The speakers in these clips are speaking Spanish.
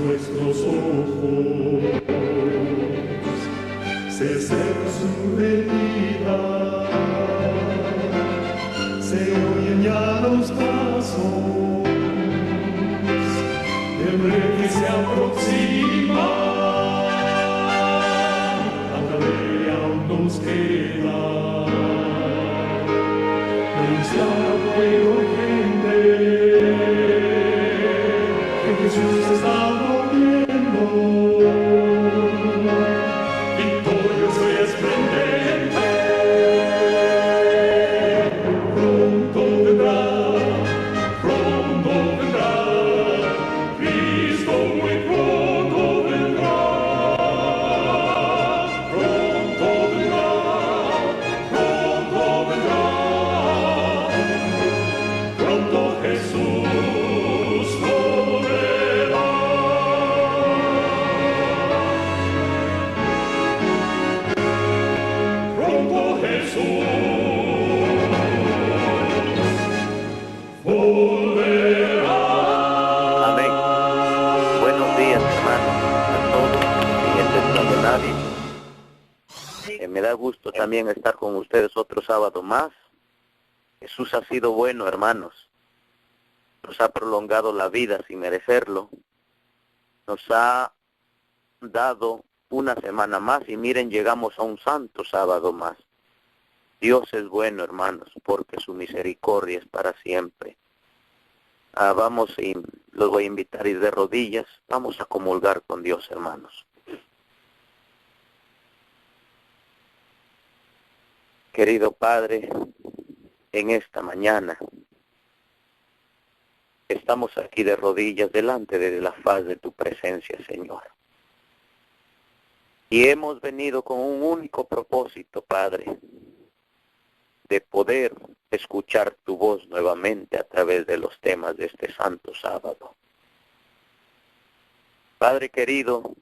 nuestros ojos, se seca su herida, se oyen ya los pasos del rey que se aproxima. Ándale, aún nos queda anunciar pueblo y gente que Jesús está volviendo, victorioso y esplendente. Pronto vendrá, Cristo muy pronto vendrá. Pronto vendrá, pronto Jesús volverá. Pronto Jesús volverá. Amén. Buenos días, hermanos, a todos, sin excepción de nadie. Me da gusto también estar con ustedes otro sábado más. Jesús ha sido bueno, hermanos. Nos ha prolongado la vida sin merecerlo. Nos ha dado una semana más y miren, llegamos a un santo sábado más. Dios es bueno, hermanos, porque su misericordia es para siempre. Vamos y los voy a invitar a ir de rodillas. Vamos a comulgar con Dios, hermanos. Querido Padre, en esta mañana estamos aquí de rodillas delante de la faz de tu presencia, Señor. Y hemos venido con un único propósito, Padre, de poder escuchar tu voz nuevamente a través de los temas de este santo sábado. Padre querido,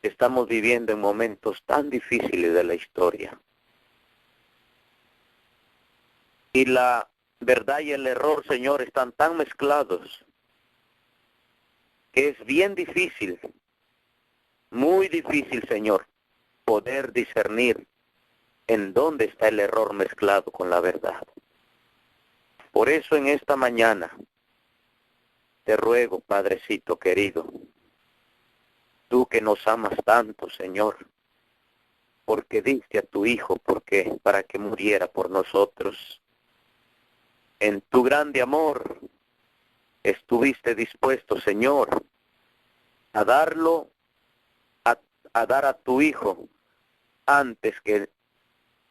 estamos viviendo en momentos tan difíciles de la historia. Y la verdad y el error, Señor, están tan mezclados que es bien difícil, muy difícil, Señor, poder discernir en dónde está el error mezclado con la verdad. Por eso en esta mañana te ruego, Padrecito querido, tú que nos amas tanto, Señor, porque diste a tu Hijo para que muriera por nosotros. En tu grande amor estuviste dispuesto, Señor, a darlo, a dar a tu Hijo antes que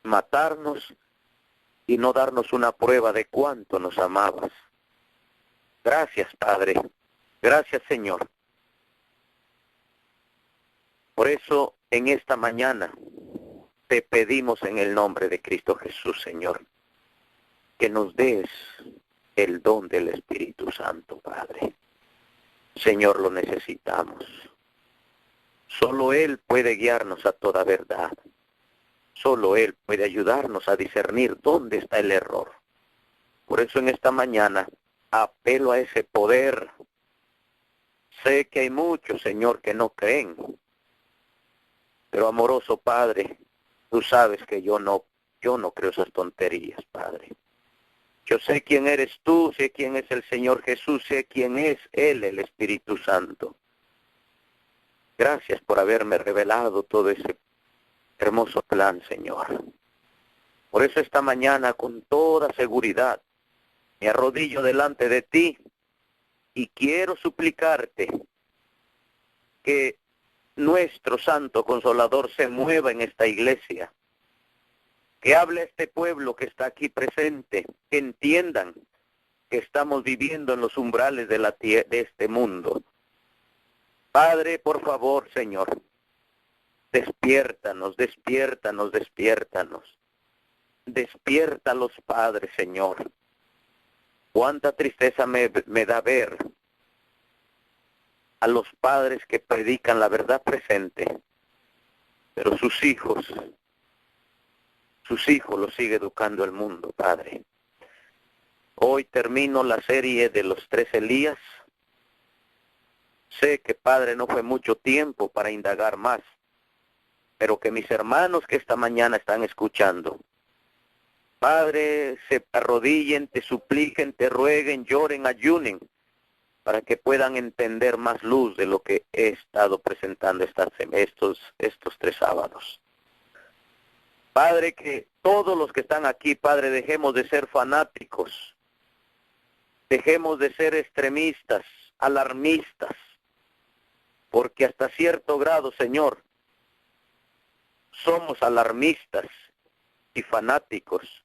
matarnos y no darnos una prueba de cuánto nos amabas. Gracias, Padre. Gracias, Señor. Por eso, en esta mañana, te pedimos en el nombre de Cristo Jesús, Señor, que nos des el don del Espíritu Santo, Padre. Señor, lo necesitamos. Solo Él puede guiarnos a toda verdad. Solo Él puede ayudarnos a discernir dónde está el error. Por eso en esta mañana apelo a ese poder. Sé que hay muchos, Señor, que no creen. Pero amoroso Padre, tú sabes que yo no creo esas tonterías, Padre. Yo sé quién eres tú, sé quién es el Señor Jesús, sé quién es Él, el Espíritu Santo. Gracias por haberme revelado todo ese hermoso plan, Señor. Por eso esta mañana, con toda seguridad, me arrodillo delante de ti y quiero suplicarte que nuestro Santo Consolador se mueva en esta iglesia, que hable a este pueblo que está aquí presente, que entiendan que estamos viviendo en los umbrales de este mundo. Padre, por favor, Señor, despiértanos. Despierta a los padres, Señor. Cuánta tristeza me da ver a los padres que predican la verdad presente, pero sus hijos los sigue educando el mundo, Padre. Hoy termino la serie de los 3 Elías Sé que, Padre, no fue mucho tiempo para indagar más, pero que mis hermanos que esta mañana están escuchando, Padre, se arrodillen, te supliquen, te rueguen, lloren, ayunen, para que puedan entender más luz de lo que he estado presentando estos 3 sábados. Padre, que todos los que están aquí, Padre, dejemos de ser fanáticos, dejemos de ser extremistas, alarmistas, porque hasta cierto grado, Señor, somos alarmistas y fanáticos.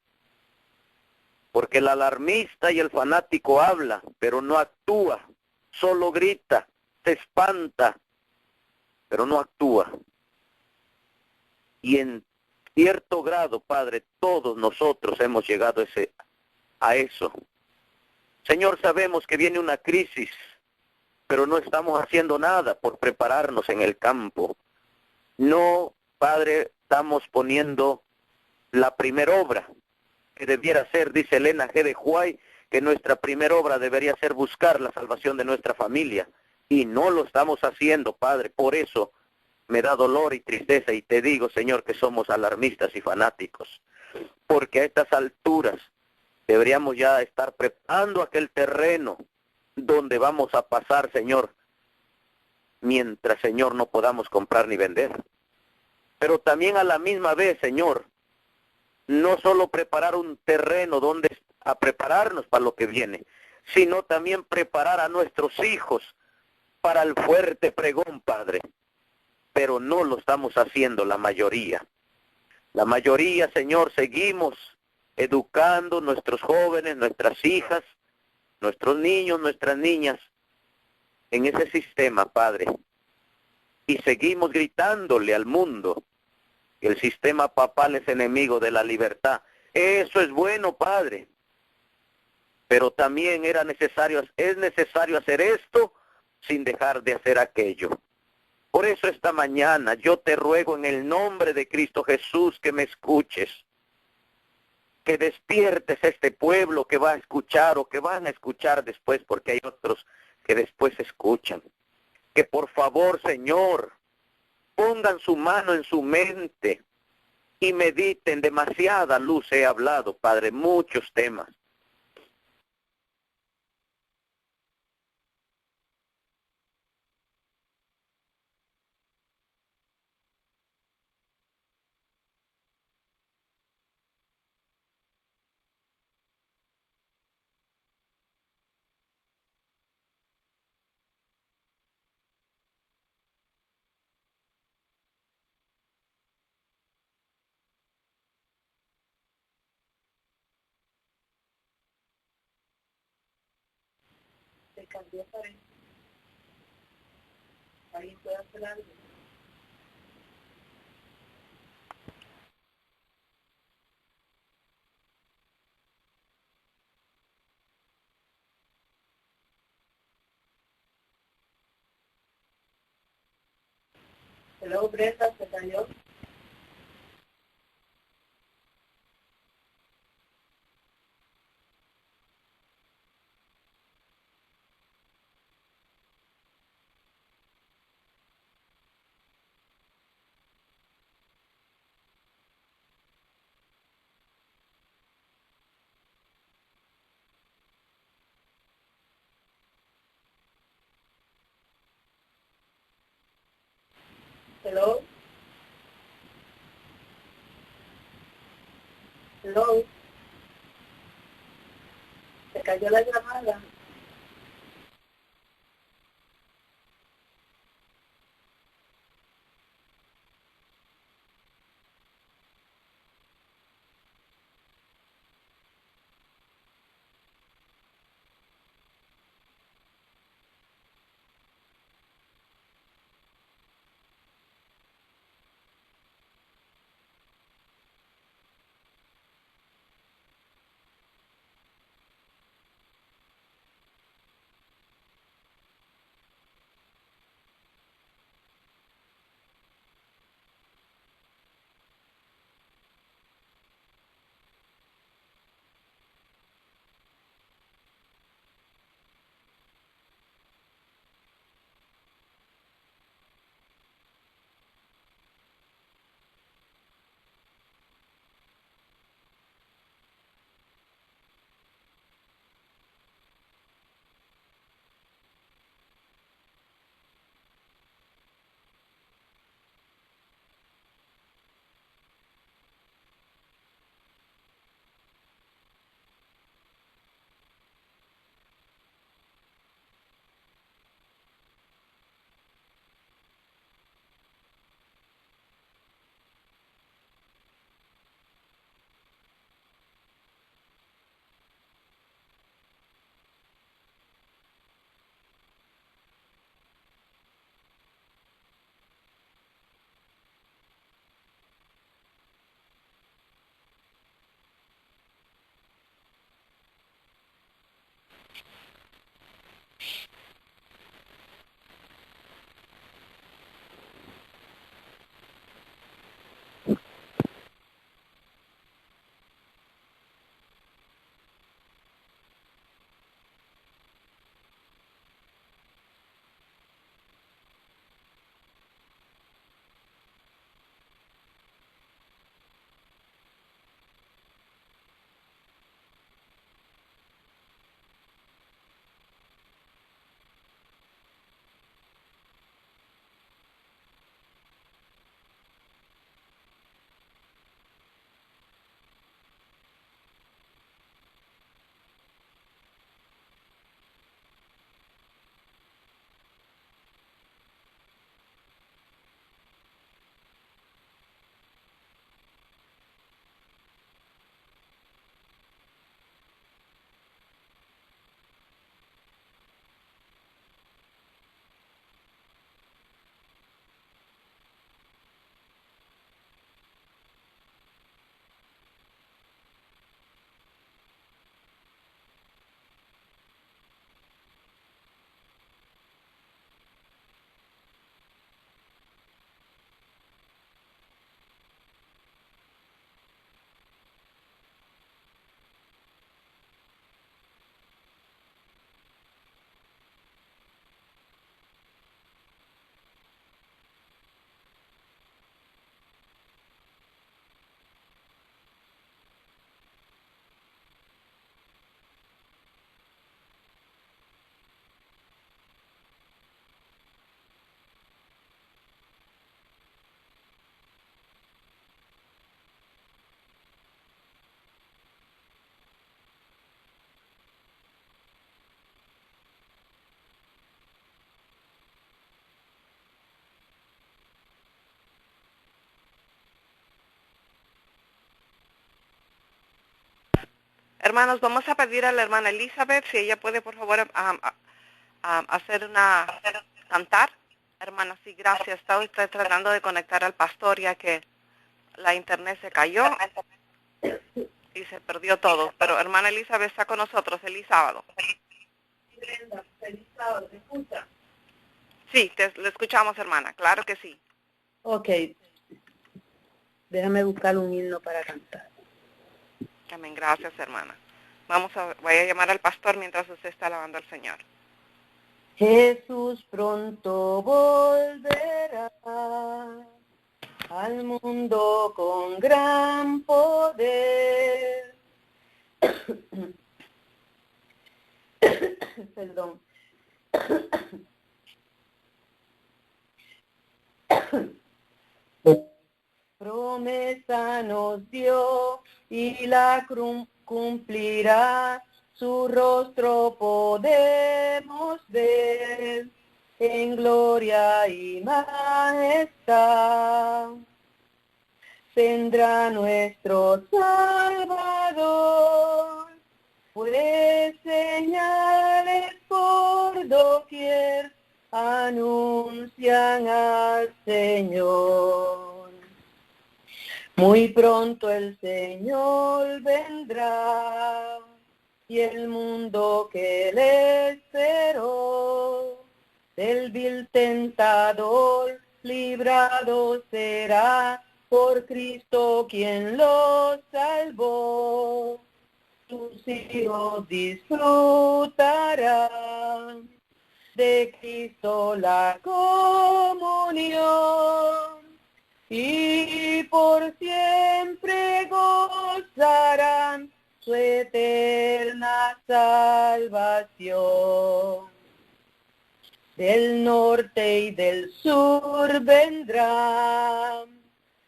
Porque el alarmista y el fanático habla, pero no actúa, solo grita, se espanta, pero no actúa. Y en cierto grado, Padre, todos nosotros hemos llegado a eso. Señor, sabemos que viene una crisis, pero no estamos haciendo nada por prepararnos en el campo. No, Padre, estamos poniendo la primera obra que debiera ser, dice Elena G. de Huay, que nuestra primera obra debería ser buscar la salvación de nuestra familia. Y no lo estamos haciendo, Padre. Por eso me da dolor y tristeza y te digo, Señor, que somos alarmistas y fanáticos. Porque a estas alturas deberíamos ya estar preparando aquel terreno donde vamos a pasar, Señor, mientras, Señor, no podamos comprar ni vender. Pero también a la misma vez, Señor, no solo preparar un terreno donde a prepararnos para lo que viene, sino también preparar a nuestros hijos para el fuerte pregón, Padre. Pero no lo estamos haciendo la mayoría. La mayoría, Señor, seguimos educando nuestros jóvenes, nuestras hijas, nuestros niños, nuestras niñas, en ese sistema, Padre. Y seguimos gritándole al mundo que el sistema papal es enemigo de la libertad. Eso es bueno, Padre. Pero también es necesario hacer esto sin dejar de hacer aquello. Por eso esta mañana yo te ruego en el nombre de Cristo Jesús que me escuches, que despiertes a este pueblo que va a escuchar o que van a escuchar después, porque hay otros que después escuchan. Que por favor, Señor, pongan su mano en su mente y mediten. Demasiada luz he hablado, Padre, muchos temas. Se cambió para ahí puede hacer algo. Hello, Brenda, se cayó. Hello. Hello. Se cayó la llamada. Hermanos, vamos a pedir a la hermana Elizabeth si ella puede, por favor, cantar. Hermana, sí, gracias. Estaba usted tratando de conectar al pastor ya que la internet se cayó y se perdió todo. Pero hermana Elizabeth está con nosotros, feliz sábado. Brenda, feliz sábado, ¿me escucha? Sí, le escuchamos, hermana, claro que sí. Ok, déjame buscar un himno para cantar. Amén, gracias, hermana. Voy a llamar al pastor mientras usted está alabando al Señor. Jesús pronto volverá al mundo con gran poder. Perdón. Promesa nos dio y la cumplirá. Su rostro podemos ver en gloria y majestad. Vendrá nuestro Salvador, pues señales por doquier anuncian al Señor. Muy pronto el Señor vendrá y el mundo que le esperó del vil tentador librado será por Cristo quien lo salvó. Sus hijos disfrutarán de Cristo la comunión y por siempre gozarán su eterna salvación. Del norte y del sur vendrán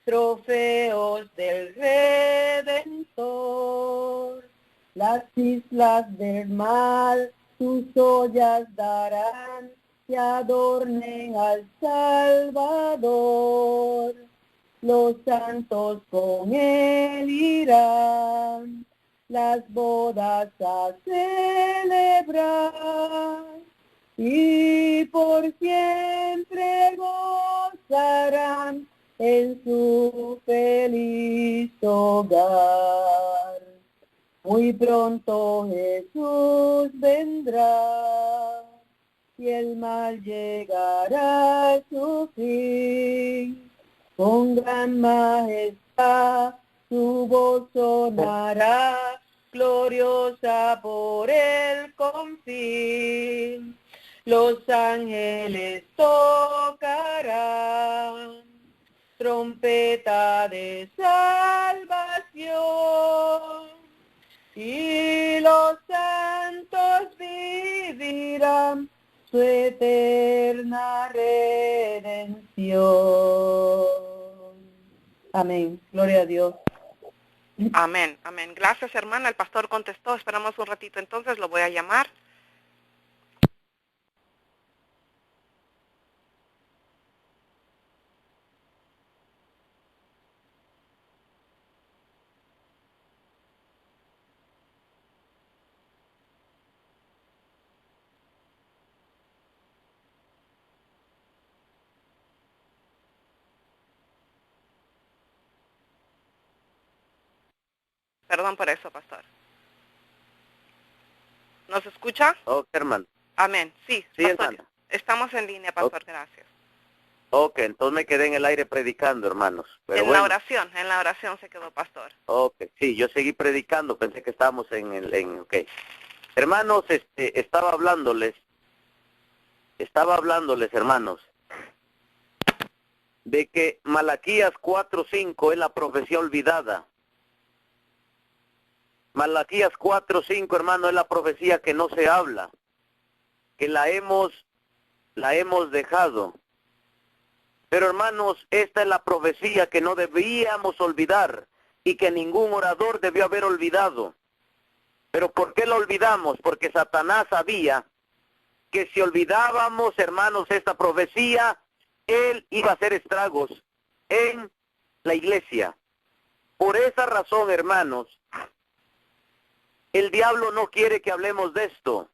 trofeos del Redentor. Las islas del mar sus ollas darán y adornen al Salvador. Los santos con él irán las bodas a celebrar y por siempre gozarán en su feliz hogar. Muy pronto Jesús vendrá y el mal llegará a su fin. Con gran majestad su voz sonará, gloriosa por el confín. Los ángeles tocarán trompeta de salvación y los santos vivirán su eterna redención. Amén. Gloria a Dios. Amén, amén. Gracias, hermana. El pastor contestó. Esperamos un ratito, entonces lo voy a llamar. Perdón por eso, pastor. ¿Nos escucha? Ok, hermano. Amén. Sí, Sí, pastor. hermano. Estamos en línea, pastor. Ok. Gracias. Ok, entonces me quedé en el aire predicando, hermanos. Pero en bueno. la oración se quedó, pastor. Ok, sí, yo seguí predicando, pensé que estábamos ok. Hermanos, estaba hablándoles, hermanos, de que Malaquías 4:5 es la profecía olvidada. Malaquías 4:5, hermano, es la profecía que no se habla, que la hemos dejado. Pero hermanos, esta es la profecía que no debíamos olvidar y que ningún orador debió haber olvidado. ¿Pero por qué lo olvidamos? Porque Satanás sabía que si olvidábamos, hermanos, esta profecía, él iba a hacer estragos en la iglesia. Por esa razón, hermanos, el diablo no quiere que hablemos de esto,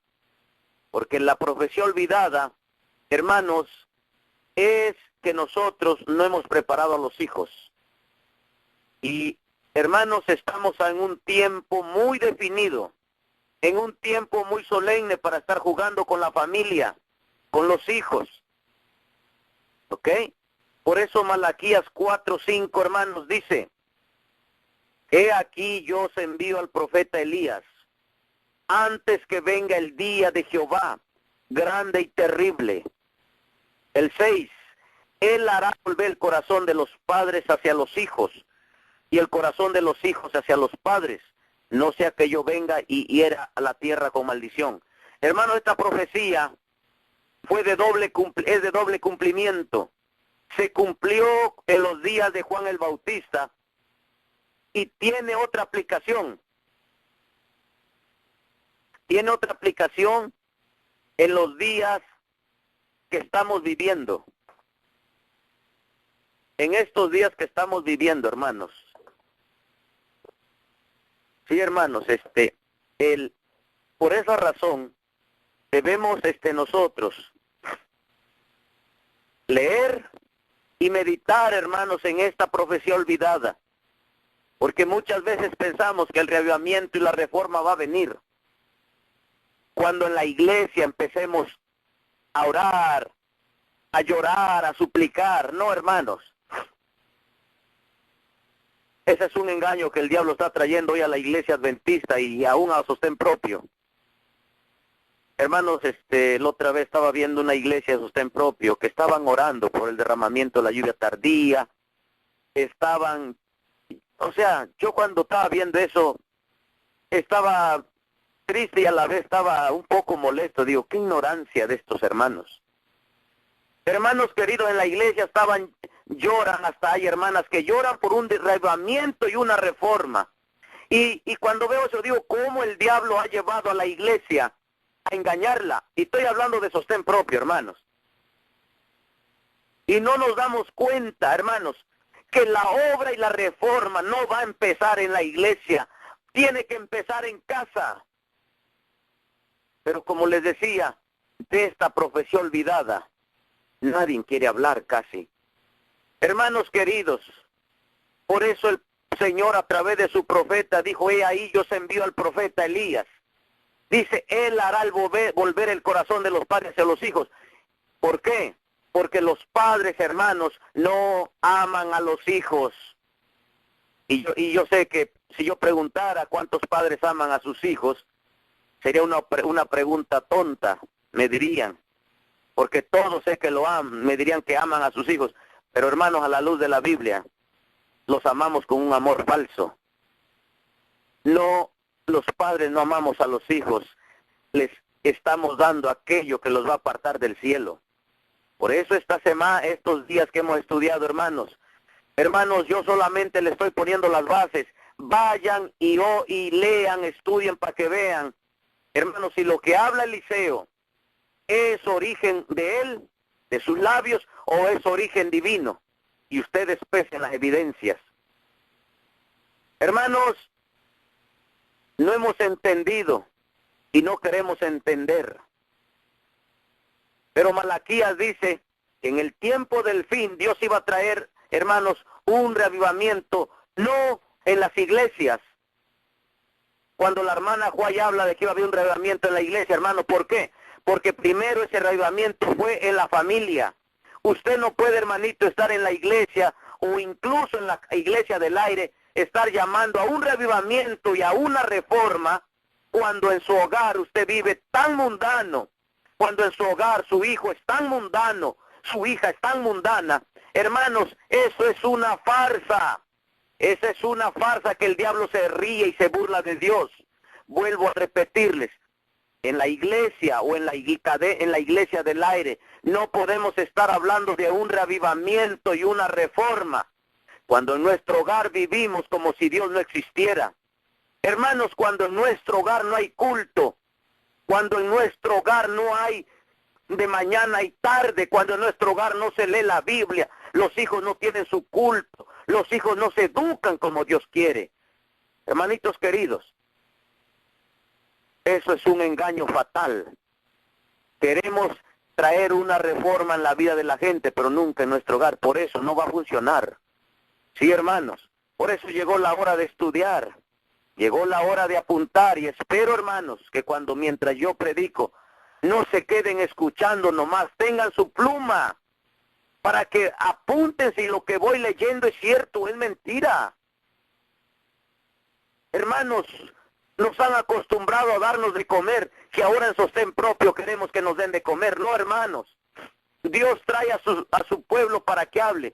porque la profecía olvidada, hermanos, es que nosotros no hemos preparado a los hijos. Y, hermanos, estamos en un tiempo muy definido, en un tiempo muy solemne para estar jugando con la familia, con los hijos. ¿Ok? Por eso Malaquías 4:5, hermanos, dice: he aquí yo os envío al profeta Elías, antes que venga el día de Jehová, grande y terrible. El 6, él hará volver el corazón de los padres hacia los hijos, y el corazón de los hijos hacia los padres, no sea que yo venga y hiera a la tierra con maldición. Hermano, esta profecía es de doble cumplimiento. Se cumplió en los días de Juan el Bautista y tiene otra aplicación. Tiene otra aplicación en los días que estamos viviendo. En estos días que estamos viviendo, hermanos. Sí, hermanos, por esa razón debemos nosotros leer y meditar, hermanos, en esta profecía olvidada, porque muchas veces pensamos que el reavivamiento y la reforma va a venir cuando en la iglesia empecemos a orar, a llorar, a suplicar. No, hermanos, ese es un engaño que el diablo está trayendo hoy a la iglesia adventista y aún a sostén propio. Hermanos, la otra vez estaba viendo una iglesia de sostén propio que estaban orando por el derramamiento de la lluvia tardía. Yo cuando estaba viendo eso, estaba triste y a la vez estaba un poco molesto. Digo, qué ignorancia de estos hermanos. Hermanos queridos, en la iglesia lloran, hasta hay hermanas que lloran por un derramamiento y una reforma. Y cuando veo eso, digo, ¿cómo el diablo ha llevado a la iglesia a engañarla? Y estoy hablando de sostén propio, hermanos. Y no nos damos cuenta, hermanos, que la obra y la reforma no va a empezar en la iglesia, tiene que empezar en casa. Pero como les decía, de esta profecía olvidada, nadie quiere hablar casi. Hermanos queridos, por eso el Señor a través de su profeta dijo: he ahí yo os envío al profeta Elías. Dice, él hará volver el corazón de los padres hacia los hijos. ¿Por qué? Porque los padres, hermanos, no aman a los hijos. Y yo sé que si yo preguntara cuántos padres aman a sus hijos, sería una pregunta tonta, me dirían. Porque todos sé que lo aman, me dirían que aman a sus hijos. Pero hermanos, a la luz de la Biblia, los amamos con un amor falso. No, los padres no amamos a los hijos, les estamos dando aquello que los va a apartar del cielo. Por eso estos días que hemos estudiado, hermanos, yo solamente les estoy poniendo las bases. Vayan y lean, estudien para que vean, hermanos, si lo que habla Eliseo es origen de él, de sus labios, o es origen divino. Y ustedes pesen las evidencias. Hermanos, no hemos entendido y no queremos entender. Pero Malaquías dice que en el tiempo del fin Dios iba a traer, hermanos, un reavivamiento, no en las iglesias. Cuando la hermana Juay habla de que iba a haber un reavivamiento en la iglesia, hermano, ¿por qué? Porque primero ese reavivamiento fue en la familia. Usted no puede, hermanito, estar en la iglesia o incluso en la iglesia del aire, estar llamando a un reavivamiento y a una reforma cuando en su hogar usted vive tan mundano, cuando en su hogar su hijo es tan mundano, su hija es tan mundana. Hermanos, eso es una farsa. Esa es una farsa que el diablo se ríe y se burla de Dios. Vuelvo a repetirles, en la iglesia o en la iglesia del aire no podemos estar hablando de un reavivamiento y una reforma cuando en nuestro hogar vivimos como si Dios no existiera. Hermanos, cuando en nuestro hogar no hay culto, cuando en nuestro hogar no hay de mañana y tarde, cuando en nuestro hogar no se lee la Biblia, los hijos no tienen su culto, los hijos no se educan como Dios quiere. Hermanitos queridos, eso es un engaño fatal. Queremos traer una reforma en la vida de la gente, pero nunca en nuestro hogar. Por eso no va a funcionar. Sí, hermanos, por eso llegó la hora de estudiar. Llegó la hora de apuntar y espero, hermanos, que mientras yo predico, no se queden escuchando nomás, tengan su pluma para que apunten si lo que voy leyendo es cierto o es mentira. Hermanos, nos han acostumbrado a darnos de comer, que ahora en sostén propio queremos que nos den de comer. No, hermanos, Dios trae a su pueblo para que hable,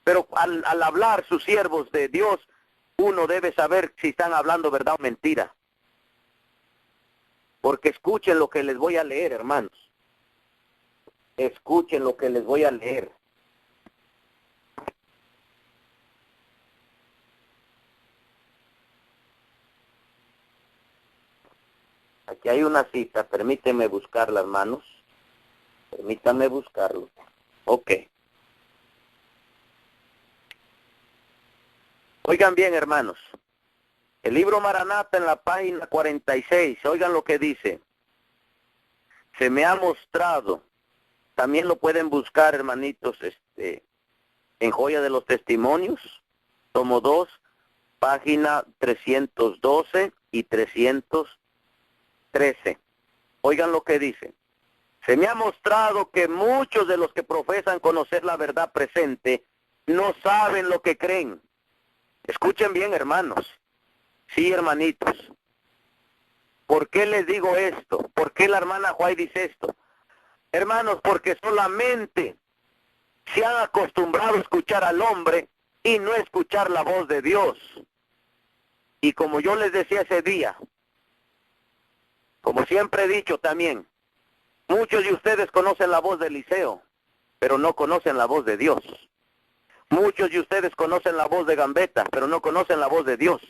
pero al hablar sus siervos de Dios, uno debe saber si están hablando verdad o mentira. Porque escuchen lo que les voy a leer, hermanos. Escuchen lo que les voy a leer. Aquí hay una cita, permíteme buscarla, hermanos. Permítanme buscarlo. Ok. Oigan bien, hermanos. El libro Maranata en la página 46, oigan lo que dice. Se me ha mostrado, también lo pueden buscar, hermanitos, en Joya de los Testimonios, tomo 2, página 312 y 313. Oigan lo que dice. Se me ha mostrado que muchos de los que profesan conocer la verdad presente no saben lo que creen. Escuchen bien, hermanos. Sí, hermanitos. ¿Por qué les digo esto? ¿Por qué la hermana Juay dice esto? Hermanos, porque solamente se han acostumbrado a escuchar al hombre y no escuchar la voz de Dios. Y como yo les decía ese día, como siempre he dicho también, muchos de ustedes conocen la voz de Eliseo, pero no conocen la voz de Dios. Muchos de ustedes conocen la voz de Gambetta, pero no conocen la voz de Dios.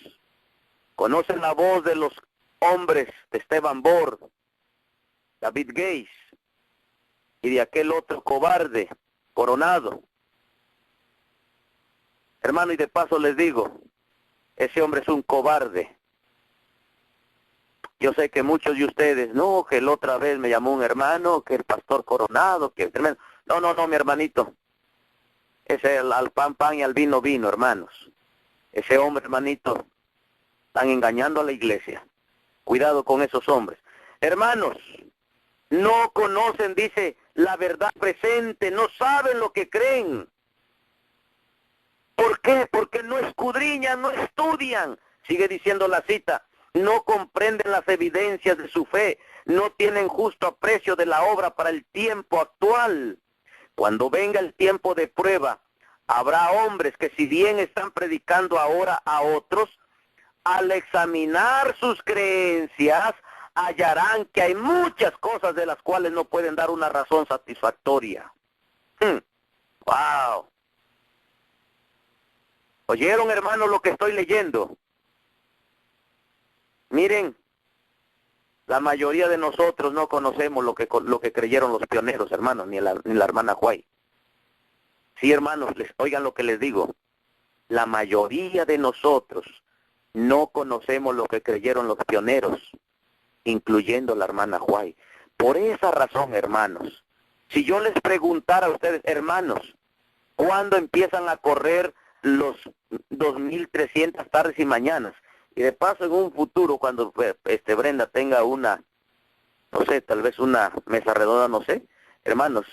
Conocen la voz de los hombres de Esteban Bord, David Gates y de aquel otro cobarde, Coronado. Hermano, y de paso les digo, ese hombre es un cobarde. Yo sé que muchos de ustedes, no, que la otra vez me llamó un hermano, que el pastor Coronado, que el tremendo. No, mi hermanito. Ese al pan y al vino, hermanos. Ese hombre, hermanito, están engañando a la iglesia. Cuidado con esos hombres. Hermanos, no conocen, dice, la verdad presente, no saben lo que creen. ¿Por qué? Porque no escudriñan, no estudian. Sigue diciendo la cita. No comprenden las evidencias de su fe, no tienen justo aprecio de la obra para el tiempo actual. Cuando venga el tiempo de prueba, habrá hombres que si bien están predicando ahora a otros, al examinar sus creencias, hallarán que hay muchas cosas de las cuales no pueden dar una razón satisfactoria. ¡Wow! ¿Oyeron, hermanos, lo que estoy leyendo? Miren, la mayoría de nosotros no conocemos lo que creyeron los pioneros, hermanos, ni la hermana Juay. Sí, hermanos, oigan lo que les digo. La mayoría de nosotros no conocemos lo que creyeron los pioneros, incluyendo la hermana Juay. Por esa razón, hermanos, si yo les preguntara a ustedes, hermanos, ¿cuándo empiezan a correr los 2.300 tardes y mañanas? Y de paso, en un futuro, cuando Brenda tenga una, no sé, tal vez una mesa redonda, no sé, hermanos,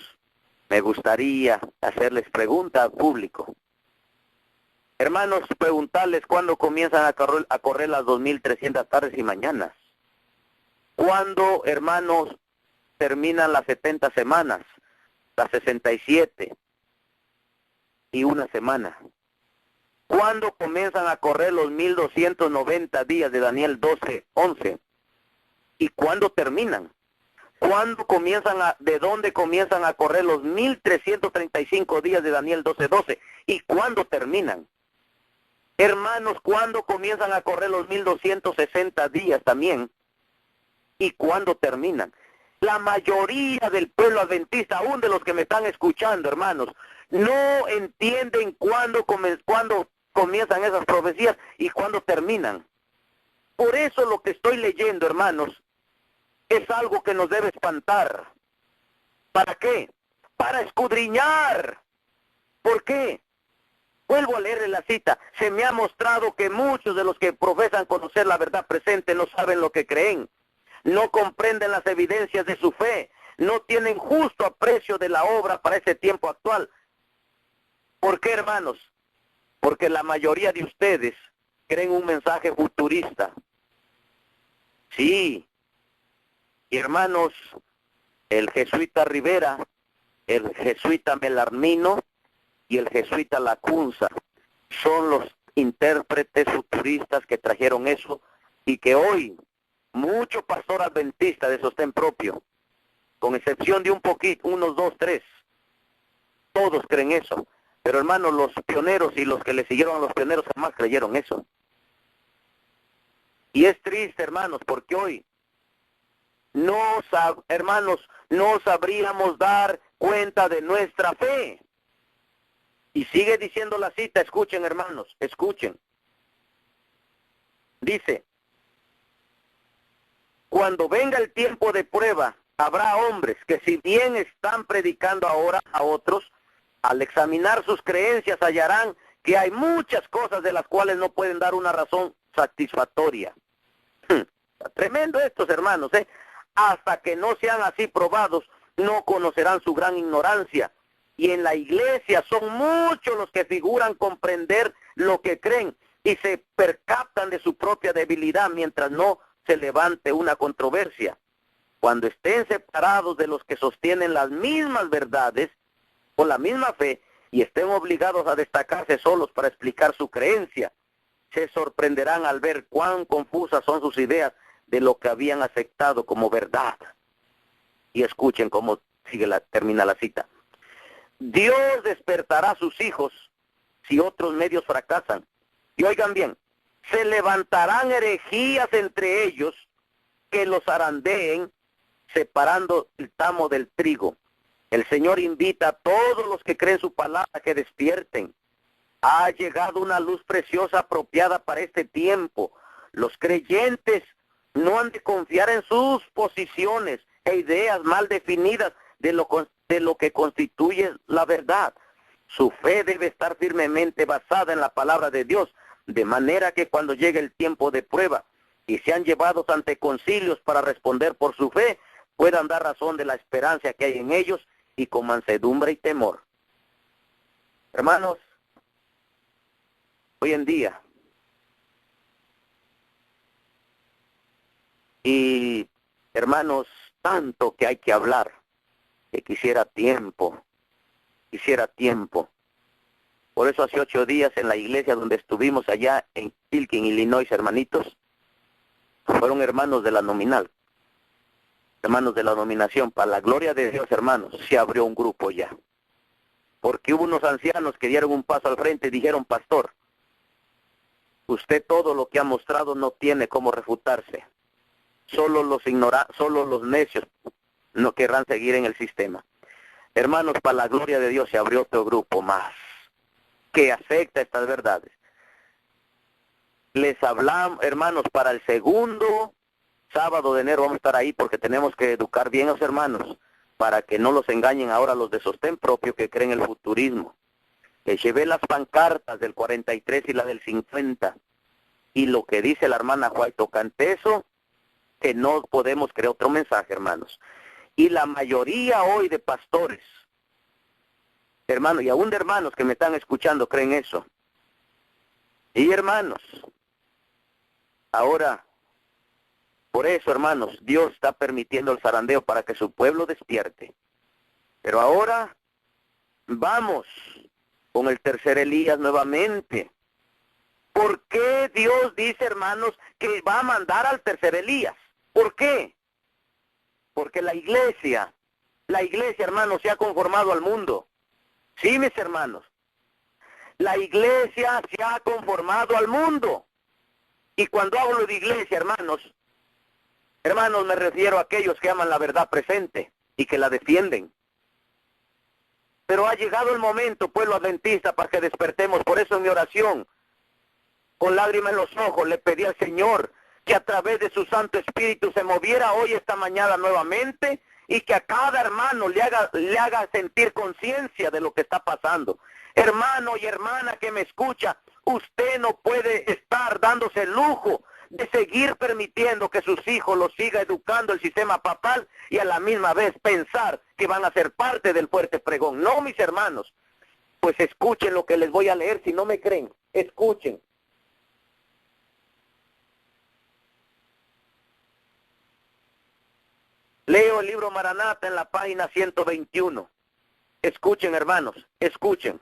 me gustaría hacerles pregunta al público. Hermanos, preguntarles cuándo comienzan a correr las 2.300 tardes y mañanas. ¿Cuándo, hermanos, terminan las 70 semanas, las 67 y una semana? ¿Cuándo comienzan a correr los 1.290 días de Daniel 12:11? ¿Y cuándo terminan? ¿Cuándo de dónde comienzan a correr los 1.335 días de Daniel 12:12? ¿Y cuándo terminan? Hermanos, ¿cuándo comienzan a correr los 1.260 días también? ¿Y cuándo terminan? La mayoría del pueblo adventista, aún de los que me están escuchando, hermanos, no entienden cuándo comienzan esas profecías y cuándo terminan. Por eso lo que estoy leyendo, hermanos, es algo que nos debe espantar. ¿Para qué? Para escudriñar. ¿Por qué? Vuelvo a leerle la cita. Se me ha mostrado que muchos de los que profesan conocer la verdad presente no saben lo que creen. No comprenden las evidencias de su fe. No tienen justo aprecio de la obra para este tiempo actual. ¿Por qué, hermanos? Porque la mayoría de ustedes creen un mensaje futurista. Sí. Y hermanos, el jesuita Rivera, el jesuita Melarmino y el jesuita Lacunza son los intérpretes futuristas que trajeron eso y que hoy mucho pastor adventista de sostén propio, con excepción de un poquito, unos 2, 3, todos creen eso. Pero hermanos, los pioneros y los que le siguieron a los pioneros jamás creyeron eso. Y es triste, hermanos, porque hoy hermanos, no sabríamos dar cuenta de nuestra fe. Y sigue diciendo la cita, escuchen, hermanos, escuchen. Dice, cuando venga el tiempo de prueba, habrá hombres que si bien están predicando ahora a otros, al examinar sus creencias hallarán que hay muchas cosas de las cuales no pueden dar una razón satisfactoria. Tremendo estos, hermanos, ¿eh? Hasta que no sean así probados, no conocerán su gran ignorancia. Y en la iglesia son muchos los que figuran comprender lo que creen y se percatan de su propia debilidad mientras no se levante una controversia. Cuando estén separados de los que sostienen las mismas verdades, con la misma fe, y estén obligados a destacarse solos para explicar su creencia, se sorprenderán al ver cuán confusas son sus ideas de lo que habían aceptado como verdad. Y escuchen cómo termina la cita. Dios despertará a sus hijos si otros medios fracasan. Y oigan bien, se levantarán herejías entre ellos que los zarandeen, separando el tamo del trigo. El Señor invita a todos los que creen su palabra que despierten. Ha llegado una luz preciosa apropiada para este tiempo. Los creyentes no han de confiar en sus posiciones e ideas mal definidas de lo que constituye la verdad. Su fe debe estar firmemente basada en la palabra de Dios, de manera que cuando llegue el tiempo de prueba y sean llevados ante concilios para responder por su fe, puedan dar razón de la esperanza que hay en ellos y con mansedumbre y temor. Hermanos, hoy en día, y hermanos, tanto que hay que hablar, que quisiera tiempo. Por eso hace 8 días en la iglesia donde estuvimos allá en Pilkin, Illinois, hermanitos, fueron hermanos de la nominal, hermanos de la nominación. Para la gloria de Dios, hermanos, se abrió un grupo ya. Porque hubo unos ancianos que dieron un paso al frente y dijeron, pastor, usted todo lo que ha mostrado no tiene cómo refutarse. Solo los necios no querrán seguir en el sistema. Hermanos, para la gloria de Dios se abrió otro grupo más que acepta estas verdades. Les hablamos, hermanos, para el segundo sábado de enero vamos a estar ahí porque tenemos que educar bien a los hermanos para que no los engañen ahora los de sostén propio que creen el futurismo. Les llevé las pancartas del 43 y la del 50 y lo que dice la hermana White tocante eso, que no podemos crear otro mensaje, hermanos. Y la mayoría hoy de pastores, hermanos, y aún de hermanos que me están escuchando, creen eso. Y hermanos, ahora, por eso, hermanos, Dios está permitiendo el zarandeo para que su pueblo despierte. Pero ahora, vamos con el tercer Elías nuevamente. ¿Por qué Dios dice, hermanos, que va a mandar al tercer Elías? ¿Por qué? Porque la iglesia, hermanos, se ha conformado al mundo. Sí, mis hermanos. La iglesia se ha conformado al mundo. Y cuando hablo de iglesia, hermanos, me refiero a aquellos que aman la verdad presente y que la defienden. Pero ha llegado el momento, pueblo adventista, para que despertemos. Por eso en mi oración, con lágrimas en los ojos, le pedí al Señor que a través de su Santo Espíritu se moviera hoy esta mañana nuevamente y que a cada hermano le haga sentir conciencia de lo que está pasando. Hermano y hermana que me escucha, usted no puede estar dándose el lujo de seguir permitiendo que sus hijos los siga educando el sistema papal y a la misma vez pensar que van a ser parte del fuerte pregón. No, mis hermanos, pues escuchen lo que les voy a leer. Si no me creen, escuchen. Leo el libro Maranata en la página 121. Escuchen, hermanos, escuchen.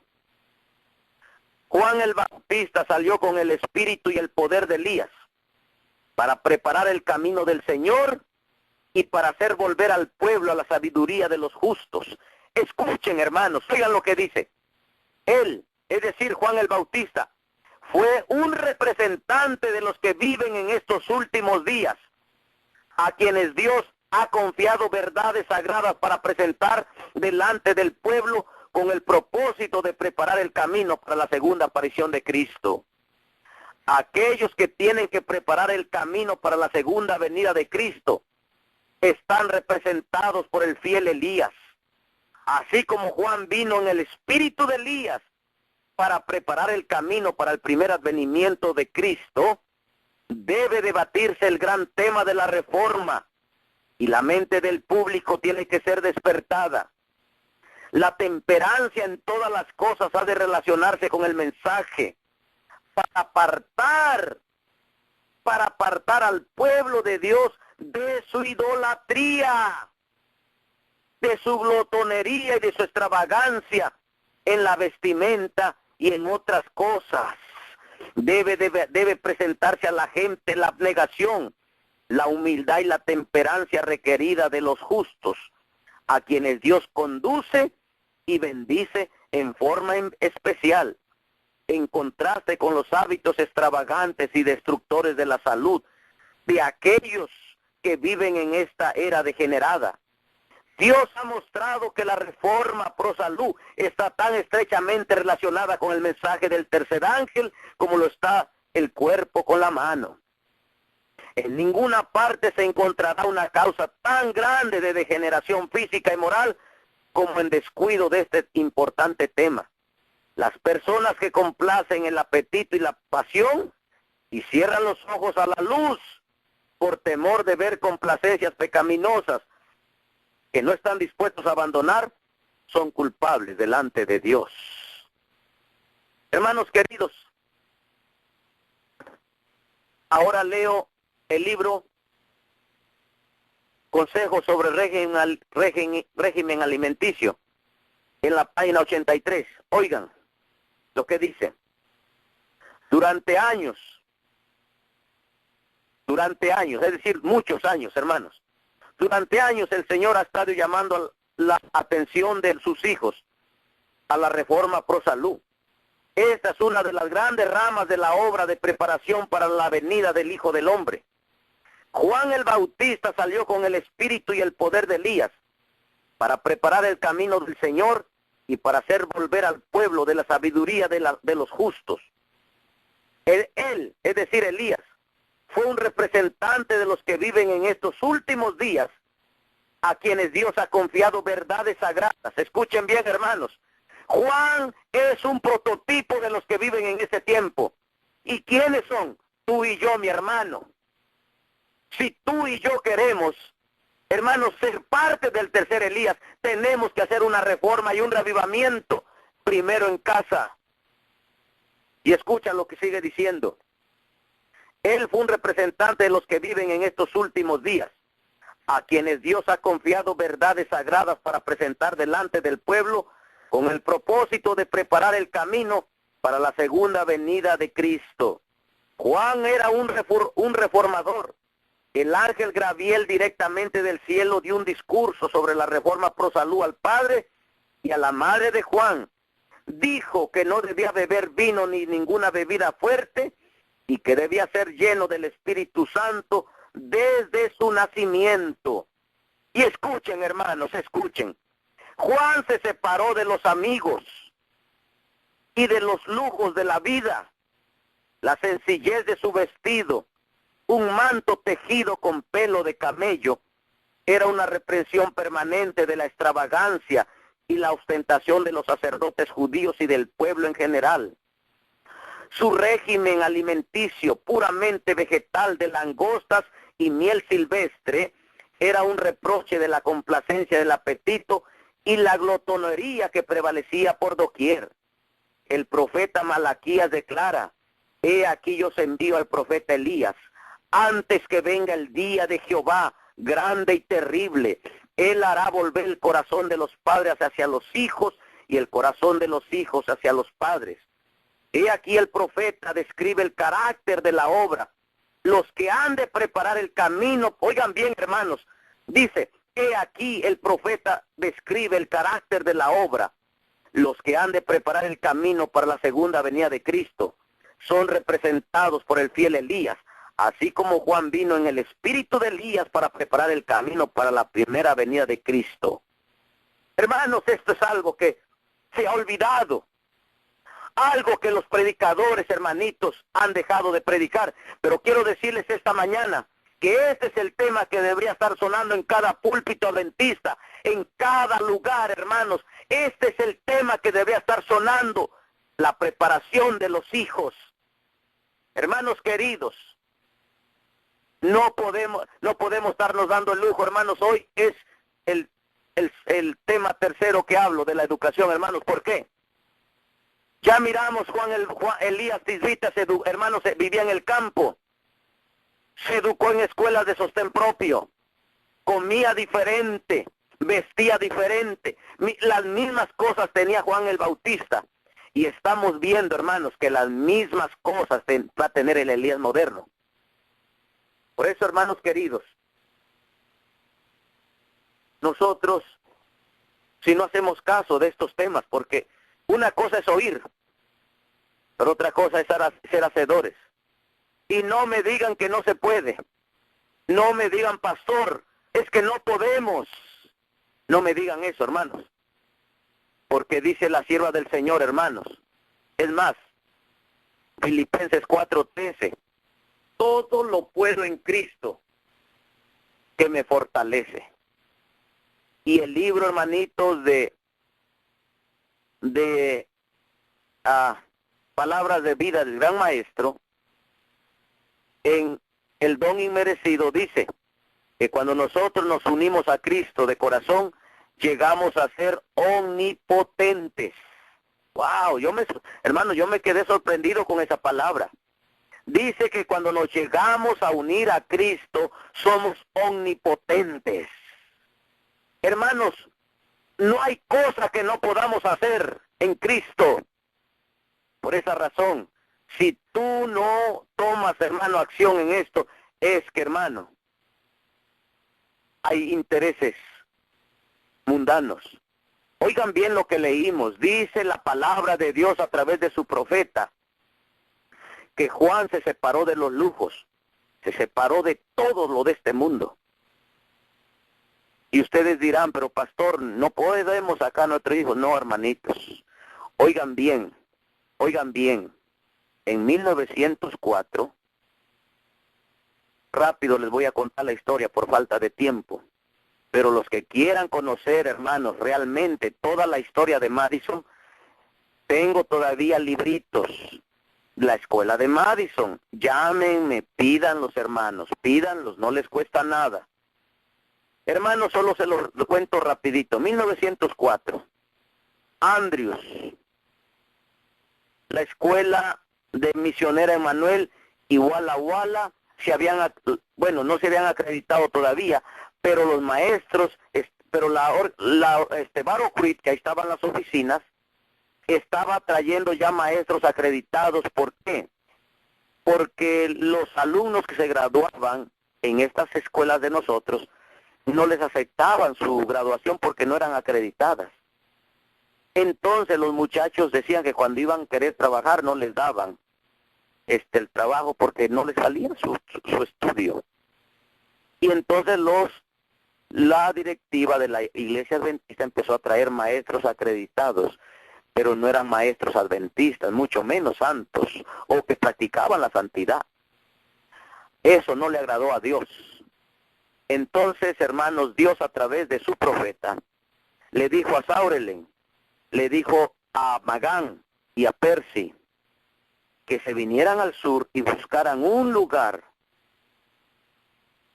Juan el Bautista salió con el espíritu y el poder de Elías para preparar el camino del Señor y para hacer volver al pueblo a la sabiduría de los justos. Escuchen, hermanos, oigan lo que dice. Él, es decir, Juan el Bautista, fue un representante de los que viven en estos últimos días, a quienes Dios ha confiado verdades sagradas para presentar delante del pueblo con el propósito de preparar el camino para la segunda aparición de Cristo. Aquellos que tienen que preparar el camino para la segunda venida de Cristo están representados por el fiel Elías. Así como Juan vino en el espíritu de Elías para preparar el camino para el primer advenimiento de Cristo, debe debatirse el gran tema de la reforma y la mente del público tiene que ser despertada. La temperancia en todas las cosas ha de relacionarse con el mensaje para apartar al pueblo de Dios de su idolatría, de su glotonería y de su extravagancia en la vestimenta y en otras cosas. Debe presentarse a la gente la abnegación, la humildad y la temperancia requerida de los justos, a quienes Dios conduce y bendice en forma especial, en contraste con los hábitos extravagantes y destructores de la salud de aquellos que viven en esta era degenerada. Dios ha mostrado que la reforma pro salud está tan estrechamente relacionada con el mensaje del tercer ángel como lo está el cuerpo con la mano. En ninguna parte se encontrará una causa tan grande de degeneración física y moral como en descuido de este importante tema. Las personas que complacen el apetito y la pasión y cierran los ojos a la luz por temor de ver complacencias pecaminosas que no están dispuestos a abandonar, son culpables delante de Dios. Hermanos queridos, ahora leo el libro Consejos sobre régimen alimenticio en la página 83. Oigan lo que dice. Durante años, es decir, muchos años, hermanos, durante años el Señor ha estado llamando la atención de sus hijos a la reforma pro salud. Esta es una de las grandes ramas de la obra de preparación para la venida del Hijo del Hombre. Juan el Bautista salió con el espíritu y el poder de Elías para preparar el camino del Señor y para hacer volver al pueblo de la sabiduría de los justos. Él, es decir, Elías, fue un representante de los que viven en estos últimos días, a quienes Dios ha confiado verdades sagradas. Escuchen bien, hermanos. Juan es un prototipo de los que viven en ese tiempo. ¿Y quiénes son? Tú y yo, mi hermano. Si tú y yo queremos, hermanos, ser parte del tercer Elías, tenemos que hacer una reforma y un revivamiento, primero en casa. Y escucha lo que sigue diciendo. Él fue un representante de los que viven en estos últimos días, a quienes Dios ha confiado verdades sagradas para presentar delante del pueblo con el propósito de preparar el camino para la segunda venida de Cristo. Juan era un reformador. El ángel Gabriel directamente del cielo dio un discurso sobre la reforma pro salud al padre y a la madre de Juan. Dijo que no debía beber vino ni ninguna bebida fuerte y que debía ser lleno del Espíritu Santo desde su nacimiento. Y escuchen, hermanos, escuchen. Juan se separó de los amigos y de los lujos de la vida, la sencillez de su vestido, un manto tejido con pelo de camello. Era una represión permanente de la extravagancia y la ostentación de los sacerdotes judíos y del pueblo en general. Su régimen alimenticio puramente vegetal de langostas y miel silvestre era un reproche de la complacencia del apetito y la glotonería que prevalecía por doquier. El profeta Malaquías declara: he aquí yo os envío al profeta Elías, antes que venga el día de Jehová, grande y terrible. Él hará volver el corazón de los padres hacia los hijos y el corazón de los hijos hacia los padres. He aquí el profeta describe el carácter de la obra. Los que han de preparar el camino, oigan bien, hermanos, dice, he aquí el profeta describe el carácter de la obra. Los que han de preparar el camino para la segunda venida de Cristo son representados por el fiel Elías, así como Juan vino en el espíritu de Elías para preparar el camino para la primera venida de Cristo. Hermanos, esto es algo que se ha olvidado. Algo que los predicadores, hermanitos, han dejado de predicar. Pero quiero decirles esta mañana que este es el tema que debería estar sonando en cada púlpito adventista, en cada lugar, hermanos. Este es el tema que debería estar sonando, la preparación de los hijos. Hermanos queridos, no podemos estarnos dando el lujo, hermanos. Hoy es el tema tercero que hablo de la educación, hermanos. ¿Por qué? Ya miramos Juan Elías Tisbita, hermanos, vivía en el campo, se educó en escuelas de sostén propio, comía diferente, vestía diferente, las mismas cosas tenía Juan el Bautista. Y estamos viendo, hermanos, que las mismas cosas va a tener el Elías moderno. Por eso, hermanos queridos, nosotros, si no hacemos caso de estos temas, porque una cosa es oír, pero otra cosa es ser hacedores. Y no me digan que no se puede. No me digan, pastor, es que no podemos. No me digan eso, hermanos. Porque dice la sierva del Señor, hermanos. Es más, Filipenses 4:13. Todo lo puedo en Cristo que me fortalece. Y el libro, hermanitos, de Palabras de Vida del Gran Maestro, en el don inmerecido, dice que cuando nosotros nos unimos a Cristo de corazón, llegamos a ser omnipotentes. Wow, hermano, yo me quedé sorprendido con esa palabra. Dice que cuando nos llegamos a unir a Cristo, somos omnipotentes. Hermanos, no hay cosa que no podamos hacer en Cristo. Por esa razón, si tú no tomas, hermano, acción en esto, es que, hermano, hay intereses mundanos. Oigan bien lo que leímos. Dice la palabra de Dios a través de su profeta que Juan se separó de los lujos, se separó de todo lo de este mundo. Y ustedes dirán, pero pastor, no podemos sacar a nuestro hijo. No, hermanitos, oigan bien, en 1904, rápido les voy a contar la historia por falta de tiempo, pero los que quieran conocer, hermanos, realmente toda la historia de Madison, tengo todavía libritos, la escuela de Madison. Llámenme, pídanlos, hermanos, pídanlos, no les cuesta nada. Hermanos, solo se los cuento rapidito. 1904, Andrews, la escuela de misionera Emanuel y Walla Walla no se habían acreditado todavía, pero los maestros, Barrow Creek, que ahí estaban las oficinas, estaba trayendo ya maestros acreditados. ¿Por qué? Porque los alumnos que se graduaban en estas escuelas de nosotros no les aceptaban su graduación porque no eran acreditadas. Entonces los muchachos decían que cuando iban a querer trabajar no les daban el trabajo porque no les salía su estudio. Y entonces la directiva de la iglesia adventista empezó a traer maestros acreditados, pero no eran maestros adventistas, mucho menos santos, o que practicaban la santidad. Eso no le agradó a Dios. Entonces, hermanos, Dios a través de su profeta le dijo a Saurelen, le dijo a Magán y a Persi que se vinieran al sur y buscaran un lugar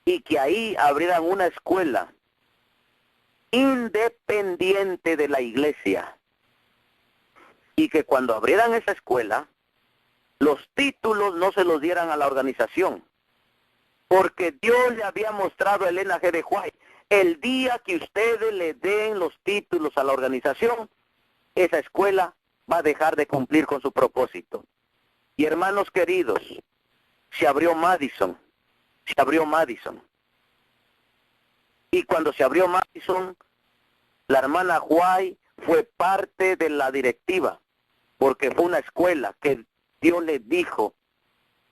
y que ahí abrieran una escuela independiente de la iglesia, y que cuando abrieran esa escuela los títulos no se los dieran a la organización, porque Dios le había mostrado a Elena G. de White: el día que ustedes le den los títulos a la organización, esa escuela va a dejar de cumplir con su propósito. Y hermanos queridos, se abrió Madison. Y cuando se abrió Madison, la hermana White fue parte de la directiva, porque fue una escuela que Dios le dijo.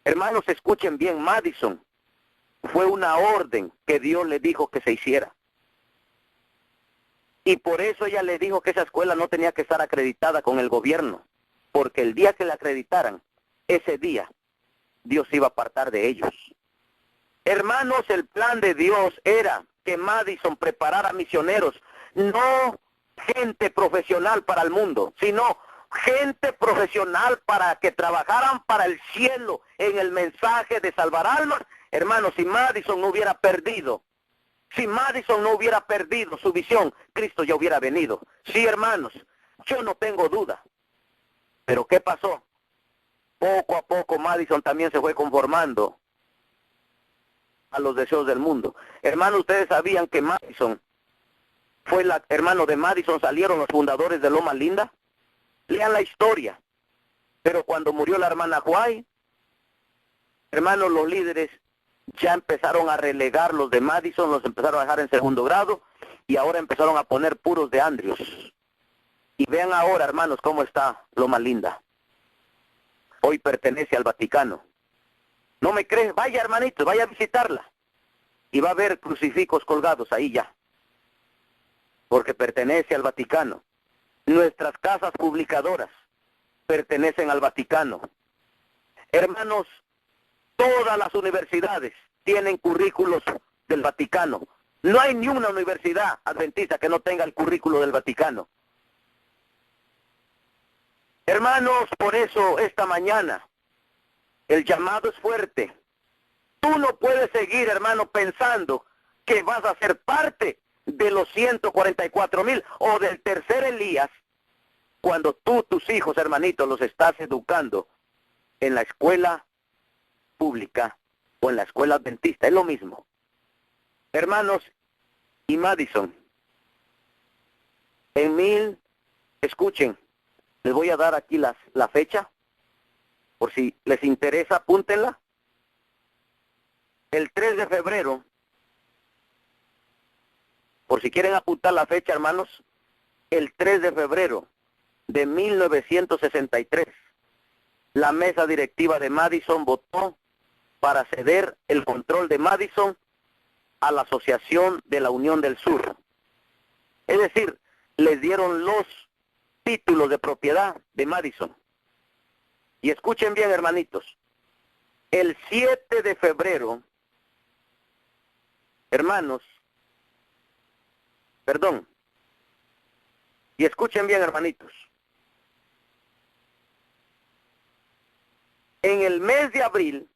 Hermanos, escuchen bien, Madison fue una orden que Dios le dijo que se hiciera. Y por eso ella le dijo que esa escuela no tenía que estar acreditada con el gobierno, porque el día que la acreditaran, ese día Dios iba a apartar de ellos. Hermanos, el plan de Dios era que Madison preparara misioneros, no gente profesional para el mundo, sino gente profesional para que trabajaran para el cielo en el mensaje de salvar almas. Hermanos, si Madison no hubiera perdido su visión, Cristo ya hubiera venido. Sí, hermanos, yo no tengo duda. Pero ¿qué pasó? Poco a poco Madison también se fue conformando a los deseos del mundo. Hermanos, ustedes sabían que Madison fue hermano de Madison salieron los fundadores de Loma Linda. Lean la historia. Pero cuando murió la hermana White, hermanos, los líderes ya empezaron a relegar los de Madison, los empezaron a dejar en segundo grado, y ahora empezaron a poner puros de Andrews. Y vean ahora, hermanos, cómo está Loma Linda. Hoy pertenece al Vaticano. ¿No me crees? Vaya, hermanitos, vaya a visitarla. Y va a ver crucifijos colgados ahí ya. Porque pertenece al Vaticano. Nuestras casas publicadoras pertenecen al Vaticano. Hermanos, todas las universidades tienen currículos del Vaticano. No hay ni una universidad adventista que no tenga el currículo del Vaticano. Hermanos, por eso esta mañana el llamado es fuerte. Tú no puedes seguir, hermano, pensando que vas a ser parte de los 144,000 o del tercer Elías, cuando tú, tus hijos, hermanitos, los estás educando en la escuela pública o en la escuela adventista. Es lo mismo. Hermanos, y Madison, escuchen, les voy a dar aquí la fecha, por si les interesa, apúntenla. El 3 de febrero, por si quieren apuntar la fecha, hermanos, el 3 de febrero de 1963, la mesa directiva de Madison votó para ceder el control de Madison a la Asociación de la Unión del Sur. Es decir, les dieron los títulos de propiedad de Madison. Y escuchen bien, hermanitos, el 7 de febrero, hermanos, y escuchen bien, hermanitos, en el mes de abril,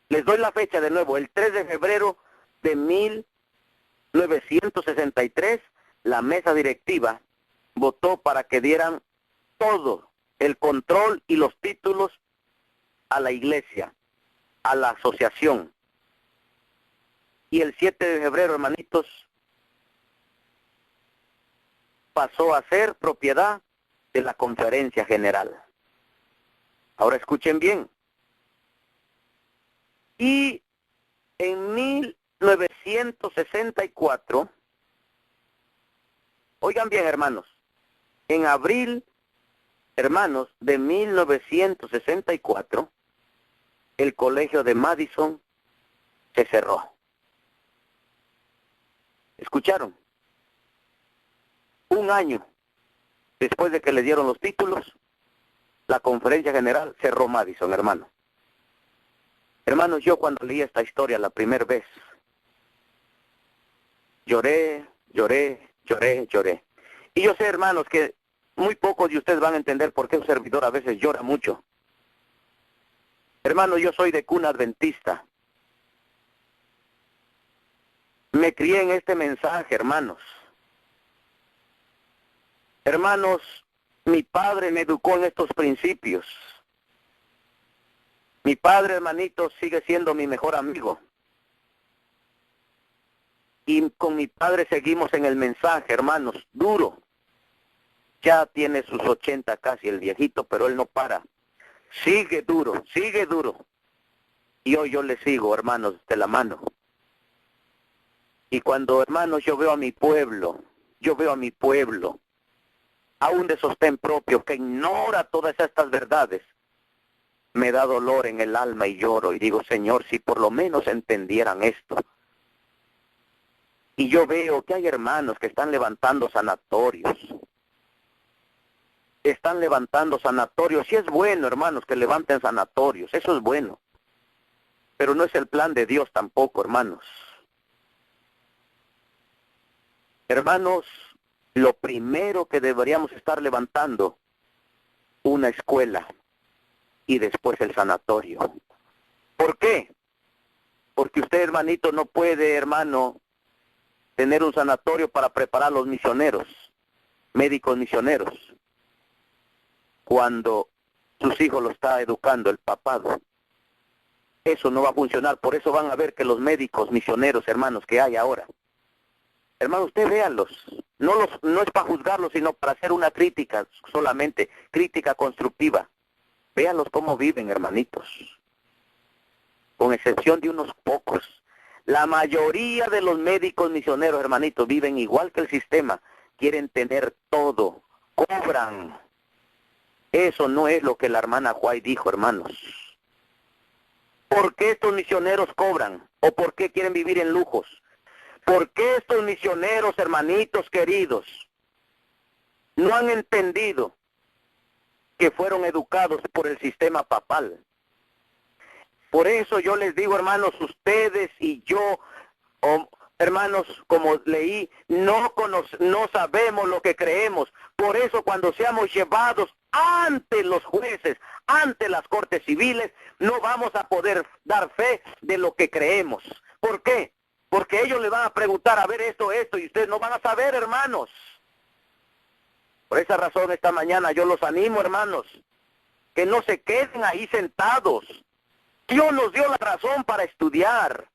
les doy la fecha de nuevo, el 3 de febrero de 1963, la mesa directiva votó para que dieran todo el control y los títulos a la iglesia, a la asociación. Y el 7 de febrero, hermanitos, pasó a ser propiedad de la Conferencia General. Ahora escuchen bien. Y en 1964, oigan bien, hermanos, en abril, hermanos, de 1964, el colegio de Madison se cerró. ¿Escucharon? Un año después de que le dieron los títulos, la Conferencia General cerró Madison, hermano. Hermanos, yo cuando leí esta historia la primera vez, lloré. Y yo sé, hermanos, que muy pocos de ustedes van a entender por qué un servidor a veces llora mucho. Hermanos, yo soy de cuna adventista. Me crié en este mensaje, hermanos. Hermanos, mi padre me educó en estos principios. Mi padre, hermanito, sigue siendo mi mejor amigo. Y con mi padre seguimos en el mensaje, hermanos, duro. Ya tiene sus 80 casi el viejito, pero él no para. Sigue duro. Y hoy yo le sigo, hermanos, de la mano. Y cuando, hermanos, yo veo a mi pueblo, aún de sostén propio, que ignora todas estas verdades, me da dolor en el alma y lloro y digo, Señor, si por lo menos entendieran esto. Y yo veo que hay hermanos que están levantando sanatorios. Y es bueno, hermanos, que levanten sanatorios, eso es bueno. Pero no es el plan de Dios tampoco, hermanos. Hermanos, lo primero que deberíamos estar levantando, una escuela y después el sanatorio. ¿Por qué? Porque usted, hermanito, no puede, hermano, tener un sanatorio para preparar a los misioneros, médicos misioneros, cuando sus hijos lo está educando el papado. Eso no va a funcionar. Por eso van a ver que los médicos misioneros, hermanos, que hay ahora, hermanos, usted véanlos. No es para juzgarlos, sino para hacer una crítica solamente, crítica constructiva. Véanlos cómo viven, hermanitos. Con excepción de unos pocos. La mayoría de los médicos misioneros, hermanitos, viven igual que el sistema. Quieren tener todo. Cobran. Eso no es lo que la hermana White dijo, hermanos. ¿Por qué estos misioneros cobran? ¿O por qué quieren vivir en lujos? ¿Por qué estos misioneros, hermanitos queridos, no han entendido que fueron educados por el sistema papal? Por eso yo les digo, hermanos, ustedes y yo, hermanos, como leí, no sabemos lo que creemos. Por eso cuando seamos llevados ante los jueces, ante las cortes civiles, no vamos a poder dar fe de lo que creemos. ¿Por qué? Porque ellos le van a preguntar, a ver esto, y ustedes no van a saber, hermanos. Por esa razón esta mañana yo los animo, hermanos, que no se queden ahí sentados. Dios nos dio la razón para estudiar.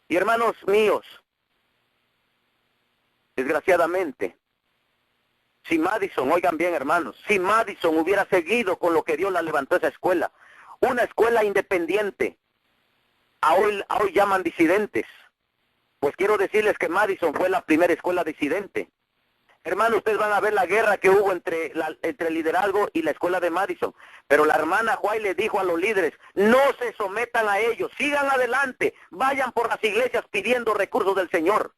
Y hermanos míos, desgraciadamente, si Madison, oigan bien, hermanos, si Madison hubiera seguido con lo que Dios la levantó esa escuela, una escuela independiente, a hoy llaman disidentes. Pues quiero decirles que Madison fue la primera escuela disidente. Hermanos, ustedes van a ver la guerra que hubo entre el liderazgo y la escuela de Madison. Pero la hermana White le dijo a los líderes, no se sometan a ellos, sigan adelante, vayan por las iglesias pidiendo recursos del Señor.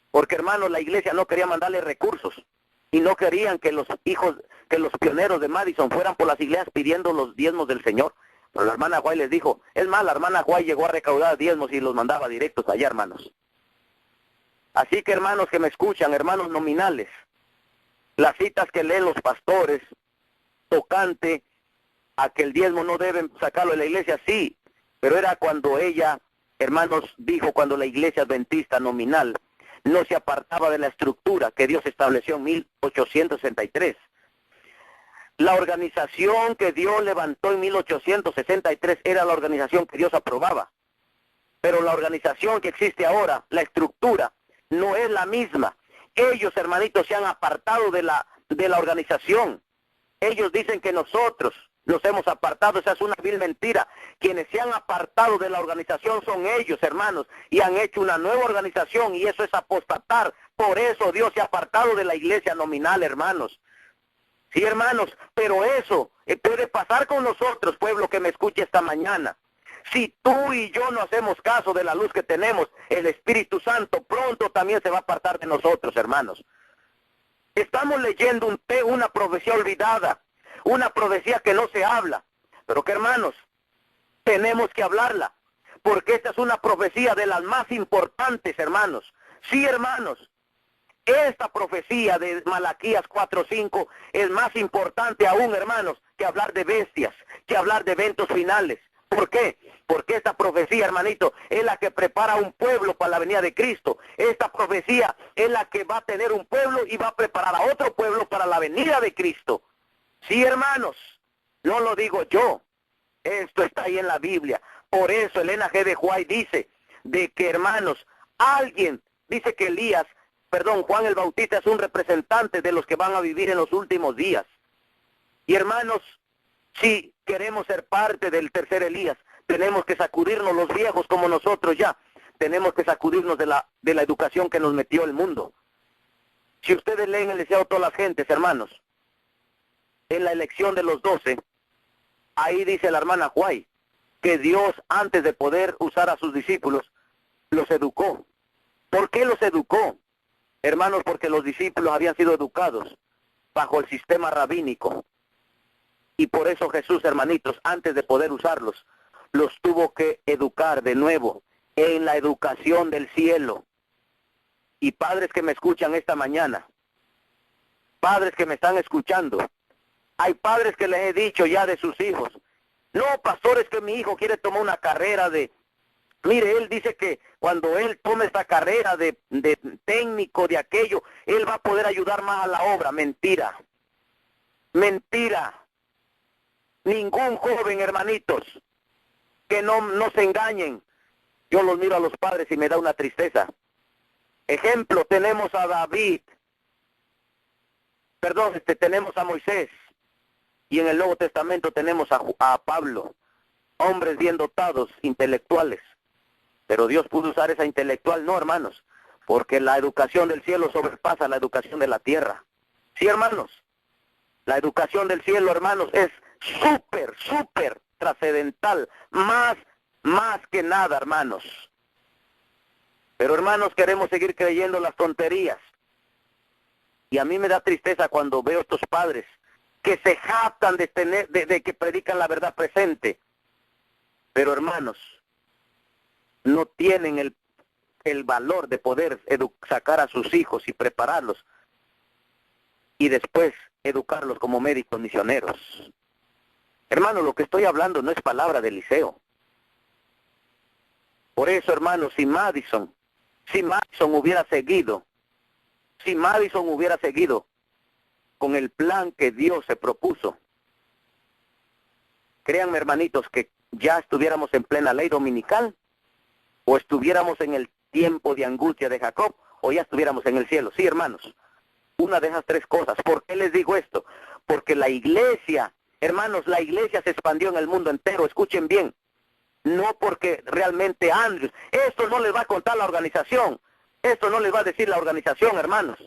Porque, hermanos, la iglesia no quería mandarle recursos. Y no querían que los pioneros de Madison fueran por las iglesias pidiendo los diezmos del Señor. Pero la hermana White les dijo, es más, la hermana White llegó a recaudar diezmos y los mandaba directos allá, hermanos. Así que, hermanos que me escuchan, hermanos nominales, las citas que leen los pastores, tocante a que el diezmo no deben sacarlo de la iglesia, sí, pero era cuando ella, hermanos, dijo cuando la iglesia adventista nominal no se apartaba de la estructura que Dios estableció en 1863. La organización que Dios levantó en 1863 era la organización que Dios aprobaba. Pero la organización que existe ahora, la estructura, no es la misma. Ellos, hermanitos, se han apartado de la organización. Ellos dicen que nosotros nos hemos apartado. Esa es una vil mentira. Quienes se han apartado de la organización son ellos, hermanos, y han hecho una nueva organización, y eso es apostatar. Por eso Dios se ha apartado de la iglesia nominal, hermanos. Sí, hermanos, pero eso puede pasar con nosotros, pueblo que me escuche esta mañana. Si tú y yo no hacemos caso de la luz que tenemos, el Espíritu Santo pronto también se va a apartar de nosotros, hermanos. Estamos leyendo una profecía olvidada, una profecía que no se habla. Pero que, hermanos, Tenemos que hablarla, porque esta es una profecía de las más importantes, hermanos. Sí, hermanos, esta profecía de Malaquías 4:5 es más importante aún, hermanos, que hablar de bestias, que hablar de eventos finales. ¿Por qué? Porque esta profecía, hermanito, es la que prepara un pueblo para la venida de Cristo. Esta profecía es la que va a tener un pueblo y va a preparar a otro pueblo para la venida de Cristo. Sí, hermanos, no lo digo yo. Esto está ahí en la Biblia. Por eso Elena G. de White dice de que, hermanos, dice que Juan el Bautista es un representante de los que van a vivir en los últimos días. Y hermanos, si queremos ser parte del tercer Elías, tenemos que sacudirnos los viejos como nosotros ya. Tenemos que sacudirnos de la educación que nos metió el mundo. Si ustedes leen el Deseado de todas las gentes, hermanos, en la elección de los 12, ahí dice la hermana White que Dios, antes de poder usar a sus discípulos, los educó. ¿Por qué los educó? Hermanos, porque los discípulos habían sido educados bajo el sistema rabínico. Y por eso Jesús, hermanitos, antes de poder usarlos, los tuvo que educar de nuevo en la educación del cielo. Y padres que me escuchan esta mañana, padres que me están escuchando, hay padres que les he dicho ya de sus hijos, no, pastores, que mi hijo quiere tomar una carrera mire, él dice que cuando él tome esta carrera de técnico de aquello, él va a poder ayudar más a la obra. Mentira. Mentira. Ningún joven, hermanitos, que no se engañen. Yo los miro a los padres y me da una tristeza. Ejemplo, tenemos a tenemos a Moisés. Y en el Nuevo Testamento tenemos a Pablo. Hombres bien dotados, intelectuales. Pero Dios pudo usar esa intelectual, no, hermanos, porque la educación del cielo sobrepasa la educación de la tierra. Sí, hermanos, la educación del cielo, hermanos, es súper trascendental, más que nada, hermanos. Pero, hermanos, queremos seguir creyendo las tonterías. Y a mí me da tristeza cuando veo estos padres que se jactan de que predican la verdad presente. Pero, hermanos, no tienen el valor de poder sacar a sus hijos y prepararlos y después educarlos como médicos misioneros. Hermano, lo que estoy hablando no es palabra de Eliseo. Por eso, hermano, si Madison hubiera seguido con el plan que Dios se propuso, créanme, hermanitos, que ya estuviéramos en plena ley dominical, o estuviéramos en el tiempo de angustia de Jacob, o ya estuviéramos en el cielo. Sí, hermanos, una de esas tres cosas. ¿Por qué les digo esto? Porque la iglesia, hermanos, la iglesia se expandió en el mundo entero. Escuchen bien, no porque realmente Andrews, esto no les va a contar la organización, esto no les va a decir la organización, hermanos,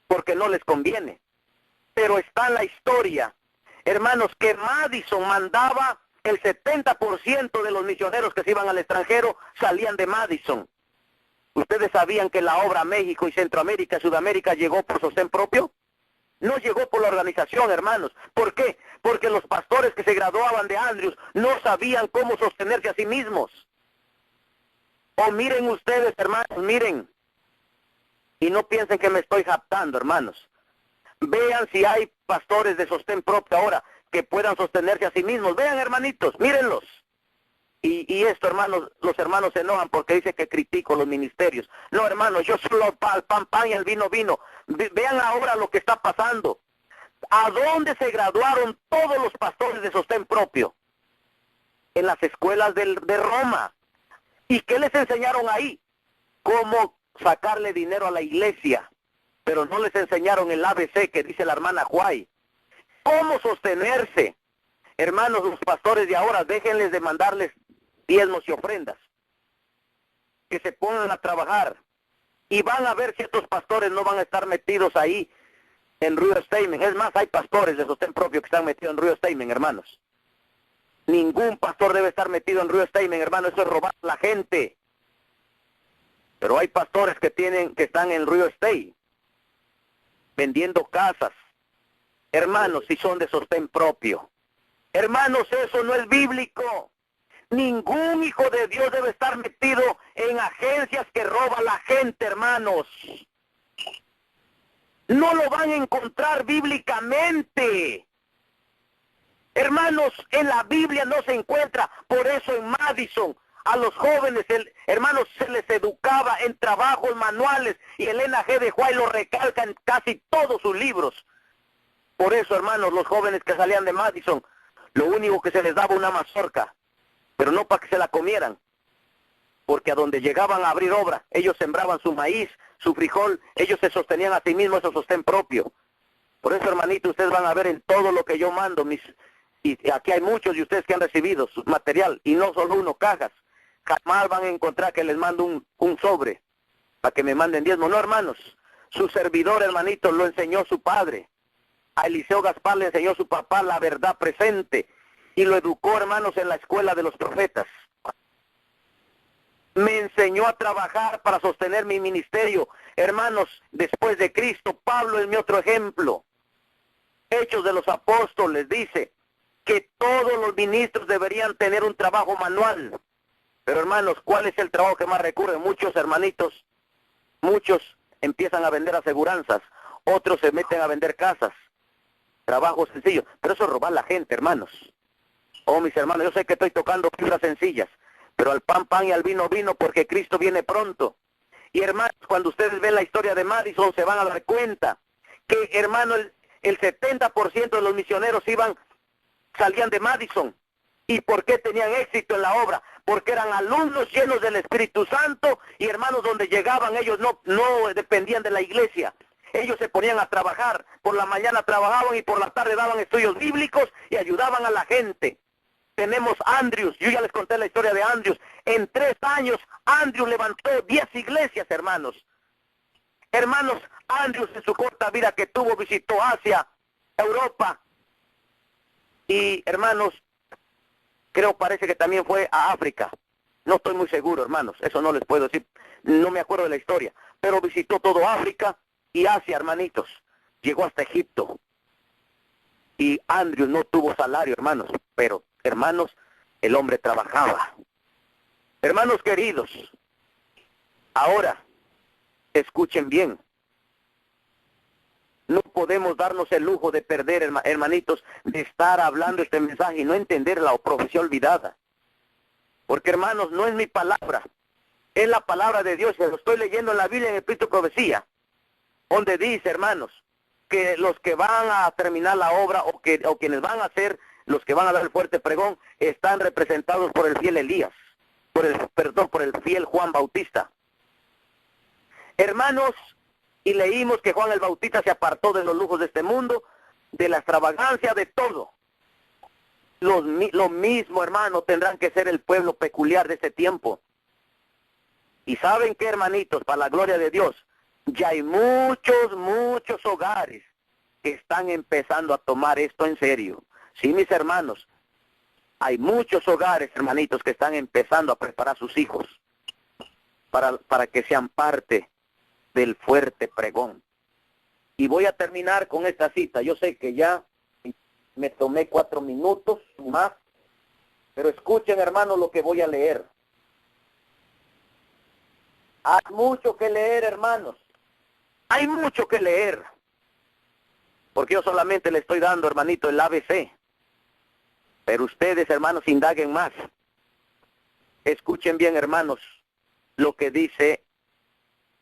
porque no les conviene. Pero está en la historia, hermanos, que Madison mandaba el 70% de los misioneros que se iban al extranjero salían de Madison. ¿Ustedes sabían que la obra México y Centroamérica, Sudamérica llegó por sostén propio? No llegó por la organización, hermanos. ¿Por qué? Porque los pastores que se graduaban de Andrews no sabían cómo sostenerse a sí mismos. O miren ustedes, hermanos, miren. Y no piensen que me estoy jactando, hermanos. Vean si hay pastores de sostén propio ahora que puedan sostenerse a sí mismos. Vean, hermanitos, mírenlos. Y esto, hermanos, los hermanos se enojan porque dice que critico los ministerios. No, hermanos, yo solo el pan y el vino. Vean ahora lo que está pasando. ¿A dónde se graduaron todos los pastores de sostén propio? En las escuelas de Roma. ¿Y qué les enseñaron ahí? Cómo sacarle dinero a la iglesia. Pero no les enseñaron el ABC que dice la hermana White. ¿Cómo sostenerse? Hermanos, los pastores de ahora, déjenles de mandarles diezmos y ofrendas. Que se pongan a trabajar. Y van a ver si estos pastores no van a estar metidos ahí en Río Stayman. Es más, hay pastores de sostén propio que están metidos en Río Stayman, hermanos. Ningún pastor debe estar metido en Río Stayman, hermano. Eso es robar a la gente. Pero hay pastores que están en Río Stay vendiendo casas. Hermanos, si son de sostén propio. Hermanos, eso no es bíblico. Ningún hijo de Dios debe estar metido en agencias que roba la gente, hermanos. No lo van a encontrar bíblicamente. Hermanos, en la Biblia no se encuentra. Por eso en Madison a los jóvenes, hermanos, se les educaba en trabajos manuales, y Elena G. de White lo recalca en casi todos sus libros. Por eso, hermanos, los jóvenes que salían de Madison, lo único que se les daba una mazorca, pero no para que se la comieran, porque a donde llegaban a abrir obra, ellos sembraban su maíz, su frijol, ellos se sostenían a sí mismos, eso sostén propio. Por eso, hermanito, ustedes van a ver en todo lo que yo mando, y aquí hay muchos de ustedes que han recibido su material, y no solo uno, cajas. Jamás van a encontrar que les mando un sobre para que me manden diezmo. No, hermanos, su servidor, hermanito, lo enseñó su padre. A Eliseo Gaspar le enseñó su papá la verdad presente, y lo educó, hermanos, en la escuela de los profetas. Me enseñó a trabajar para sostener mi ministerio. Hermanos, después de Cristo, Pablo es mi otro ejemplo. Hechos de los Apóstoles dice que todos los ministros deberían tener un trabajo manual. Pero, hermanos, ¿cuál es el trabajo que más recurre? Muchos, hermanitos, muchos empiezan a vender aseguranzas, otros se meten a vender casas. Trabajo sencillo, pero eso es robar la gente, hermanos. Oh, mis hermanos, yo sé que estoy tocando fibras sencillas, pero al pan, pan, y al vino, vino, porque Cristo viene pronto. Y, hermanos, cuando ustedes ven la historia de Madison, se van a dar cuenta que, hermano, el 70% de los misioneros salían de Madison. ¿Y por qué tenían éxito en la obra? Porque eran alumnos llenos del Espíritu Santo, y, hermanos, donde llegaban ellos no dependían de la iglesia. Ellos se ponían a trabajar, por la mañana trabajaban y por la tarde daban estudios bíblicos y ayudaban a la gente. Tenemos Andrews, yo ya les conté la historia de Andrews. En 3 años, Andrews levantó 10 iglesias, hermanos. Hermanos, Andrews en su corta vida que tuvo, visitó Asia, Europa, y, hermanos, parece que también fue a África. No estoy muy seguro, hermanos, eso no les puedo decir, no me acuerdo de la historia, pero visitó todo África y Asia, hermanitos. Llegó hasta Egipto. Y Andrew no tuvo salario, hermanos, pero, hermanos, el hombre trabajaba. Hermanos queridos, ahora, escuchen bien. No podemos darnos el lujo de perder, hermanitos, de estar hablando este mensaje y no entender la profecía olvidada. Porque, hermanos, no es mi palabra, es la palabra de Dios. Lo estoy leyendo en la Biblia, en el Espíritu de Profecía, donde dice, hermanos, que los que van a terminar la obra, o quienes van a ser los que van a dar el fuerte pregón, están representados por el fiel Elías, por el fiel Juan Bautista. Hermanos, y leímos que Juan el Bautista se apartó de los lujos de este mundo, de la extravagancia, de todo. Lo mismo, hermano, tendrán que ser el pueblo peculiar de este tiempo. Y ¿saben qué, hermanitos? Para la gloria de Dios, ya hay muchos hogares que están empezando a tomar esto en serio. Sí, mis hermanos, hay muchos hogares, hermanitos, que están empezando a preparar a sus hijos para que sean parte del fuerte pregón. Y voy a terminar con esta cita. Yo sé que ya me tomé 4 minutos más, pero escuchen, hermanos, lo que voy a leer. Hay mucho que leer, hermanos. Hay mucho que leer. Porque yo solamente le estoy dando, hermanito, el ABC. Pero ustedes, hermanos, indaguen más. Escuchen bien, hermanos, lo que dice,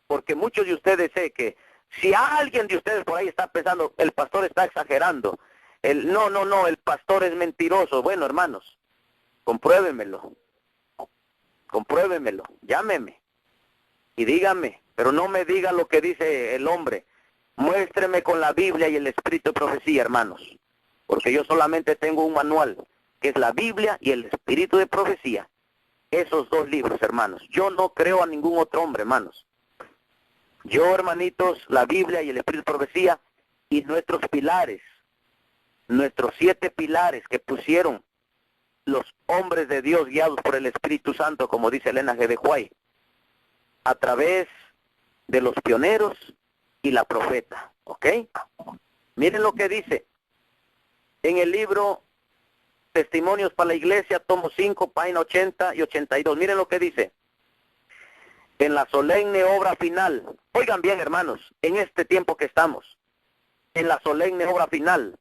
porque muchos de ustedes sé que si alguien de ustedes por ahí está pensando, el pastor está exagerando, no, el pastor es mentiroso. Bueno, hermanos, compruébenmelo, llámeme y díganme, pero no me diga lo que dice el hombre. Muéstreme con la Biblia y el Espíritu de Profecía, hermanos, porque yo solamente tengo un manual, que es la Biblia y el Espíritu de Profecía. Esos 2 libros, hermanos. Yo no creo a ningún otro hombre, hermanos. Yo, hermanitos, la Biblia y el Espíritu de Profecía, y nuestros pilares, nuestros 7 pilares que pusieron los hombres de Dios guiados por el Espíritu Santo, como dice Elena G. de White, a través de los pioneros y la profeta, ¿ok? Miren lo que dice en el libro Testimonios para la Iglesia, tomo 5, página 80 y 82. Miren lo que dice. En la solemne obra final, oigan bien hermanos, en este tiempo que estamos, en la solemne obra final,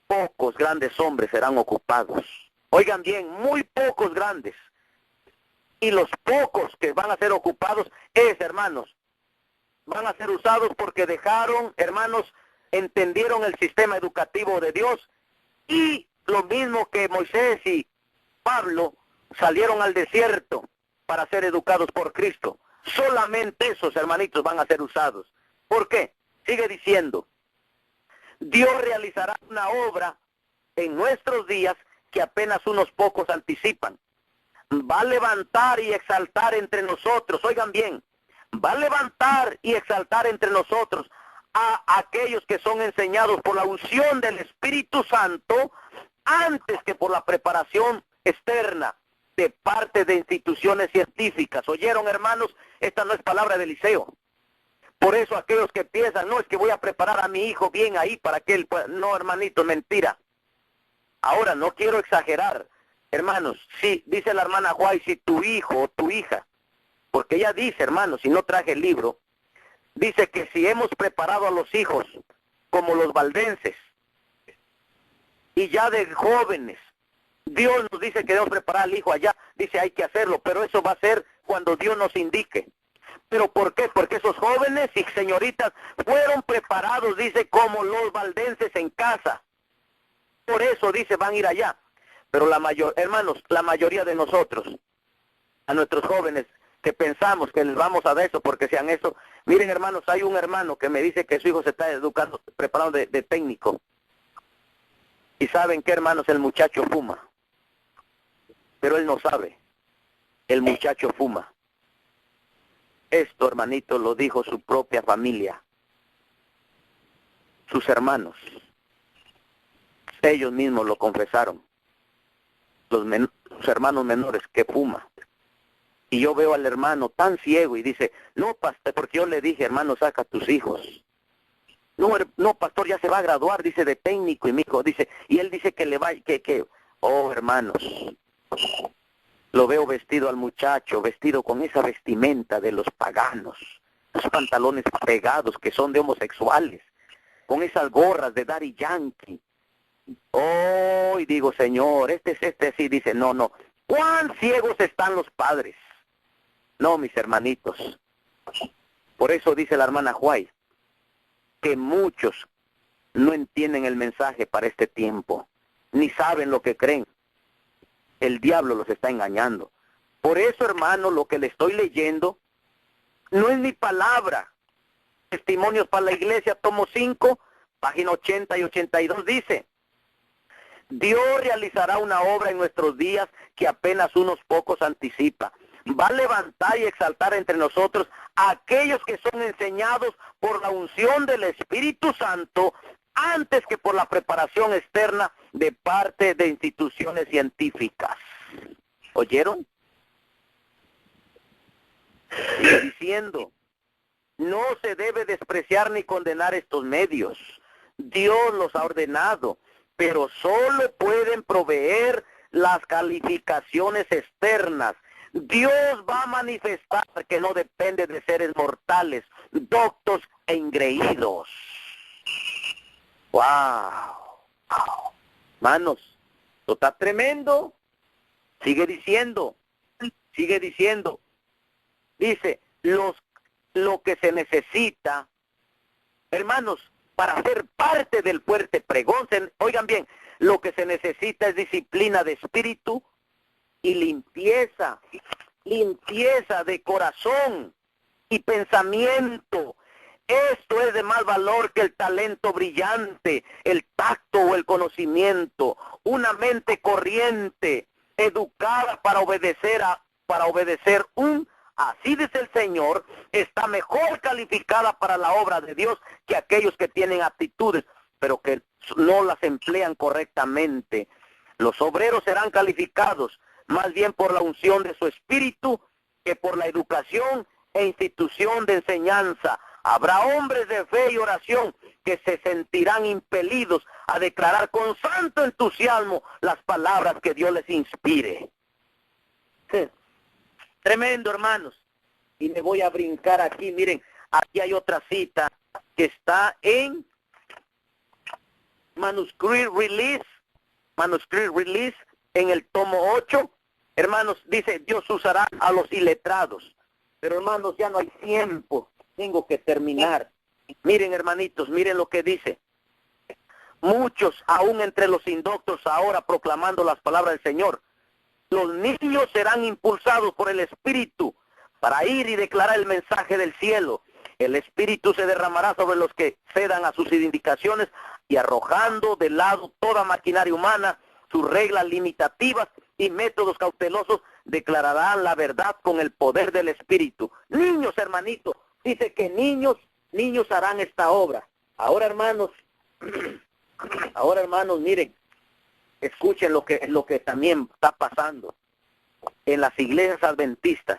pocos grandes hombres serán ocupados. Oigan bien, muy pocos grandes. Y los pocos que van a ser ocupados hermanos, van a ser usados porque dejaron, hermanos, entendieron el sistema educativo de Dios, y lo mismo que Moisés y Pablo salieron al desierto para ser educados por Cristo. Solamente esos hermanitos van a ser usados. ¿Por qué? Sigue diciendo, Dios realizará una obra en nuestros días que apenas unos pocos anticipan. Va a levantar y exaltar entre nosotros, oigan bien, va a levantar y exaltar entre nosotros a aquellos que son enseñados por la unción del Espíritu Santo antes que por la preparación externa de parte de instituciones científicas. ¿Oyeron, hermanos? Esta no es palabra de Eliseo. Por eso aquellos que piensan, no, es que voy a preparar a mi hijo bien ahí para que él pueda. No, hermanito, mentira. Ahora, no quiero exagerar, hermanos. Sí, dice la hermana White, si tu hijo o tu hija, porque ella dice, hermanos, si no traje el libro, dice que si hemos preparado a los hijos como los valdenses, y ya de jóvenes, Dios nos dice que debemos preparar al hijo allá, dice hay que hacerlo, pero eso va a ser cuando Dios nos indique. ¿Pero por qué? Porque esos jóvenes y señoritas fueron preparados, dice, como los valdenses en casa. Por eso, dice, van a ir allá. Pero hermanos, la mayoría de nosotros, a nuestros jóvenes, que pensamos que les vamos a dar eso porque sean eso. Miren, hermanos, hay un hermano que me dice que su hijo se está educando, preparando de técnico. Y ¿saben qué, hermanos? El muchacho fuma. Pero él no sabe. El muchacho fuma. Esto, hermanito, lo dijo su propia familia. Sus hermanos. Ellos mismos lo confesaron. Sus hermanos menores que fuma. Y yo veo al hermano tan ciego y dice, no, pastor, porque yo le dije, hermano, saca a tus hijos. No, pastor, ya se va a graduar, dice, de técnico, y mi hijo dice, y él dice que le va, oh, hermanos, lo veo vestido al muchacho, vestido con esa vestimenta de los paganos, esos pantalones pegados que son de homosexuales, con esas gorras de Daddy Yankee. Oh, y digo, Señor, este sí, dice, no, ¿cuán ciegos están los padres? No, mis hermanitos. Por eso dice la hermana White, que muchos no entienden el mensaje para este tiempo, ni saben lo que creen. El diablo los está engañando. Por eso, hermano, lo que le estoy leyendo no es mi palabra. Testimonios para la Iglesia, tomo 5, página 80 y 82, dice, Dios realizará una obra en nuestros días que apenas unos pocos anticipa. Va a levantar y exaltar entre nosotros a aquellos que son enseñados por la unción del Espíritu Santo antes que por la preparación externa de parte de instituciones científicas. ¿Oyeron? Sigue diciendo, no se debe despreciar ni condenar estos medios. Dios los ha ordenado, pero solo pueden proveer las calificaciones externas. Dios va a manifestar que no depende de seres mortales, doctos e engreídos. ¡Wow! Manos, esto está tremendo. Sigue diciendo. Dice, lo que se necesita, hermanos, para ser parte del fuerte pregón, oigan bien, lo que se necesita es disciplina de espíritu y limpieza de corazón y pensamiento. Esto es de más valor que el talento brillante, el tacto o el conocimiento. Una mente corriente, educada para obedecer así dice el Señor, está mejor calificada para la obra de Dios que aquellos que tienen aptitudes, pero que no las emplean correctamente. Los obreros serán calificados más bien por la unción de su espíritu que por la educación e institución de enseñanza. Habrá hombres de fe y oración que se sentirán impelidos a declarar con santo entusiasmo las palabras que Dios les inspire. Tremendo, hermanos. Y me voy a brincar aquí. Miren, aquí hay otra cita que está en Manuscript Release, en el tomo 8. Hermanos, dice, Dios usará a los iletrados. Pero hermanos, ya no hay tiempo. Tengo que terminar. Miren, hermanitos, miren lo que dice. Muchos, aún entre los indoctos, ahora proclamando las palabras del Señor. Los niños serán impulsados por el Espíritu para ir y declarar el mensaje del cielo. El Espíritu se derramará sobre los que cedan a sus indicaciones y arrojando de lado toda maquinaria humana, sus reglas limitativas y métodos cautelosos, declararán la verdad con el poder del Espíritu. Niños, hermanitos, dice que niños harán esta obra. Ahora, hermanos, miren, escuchen lo que también está pasando. En las iglesias adventistas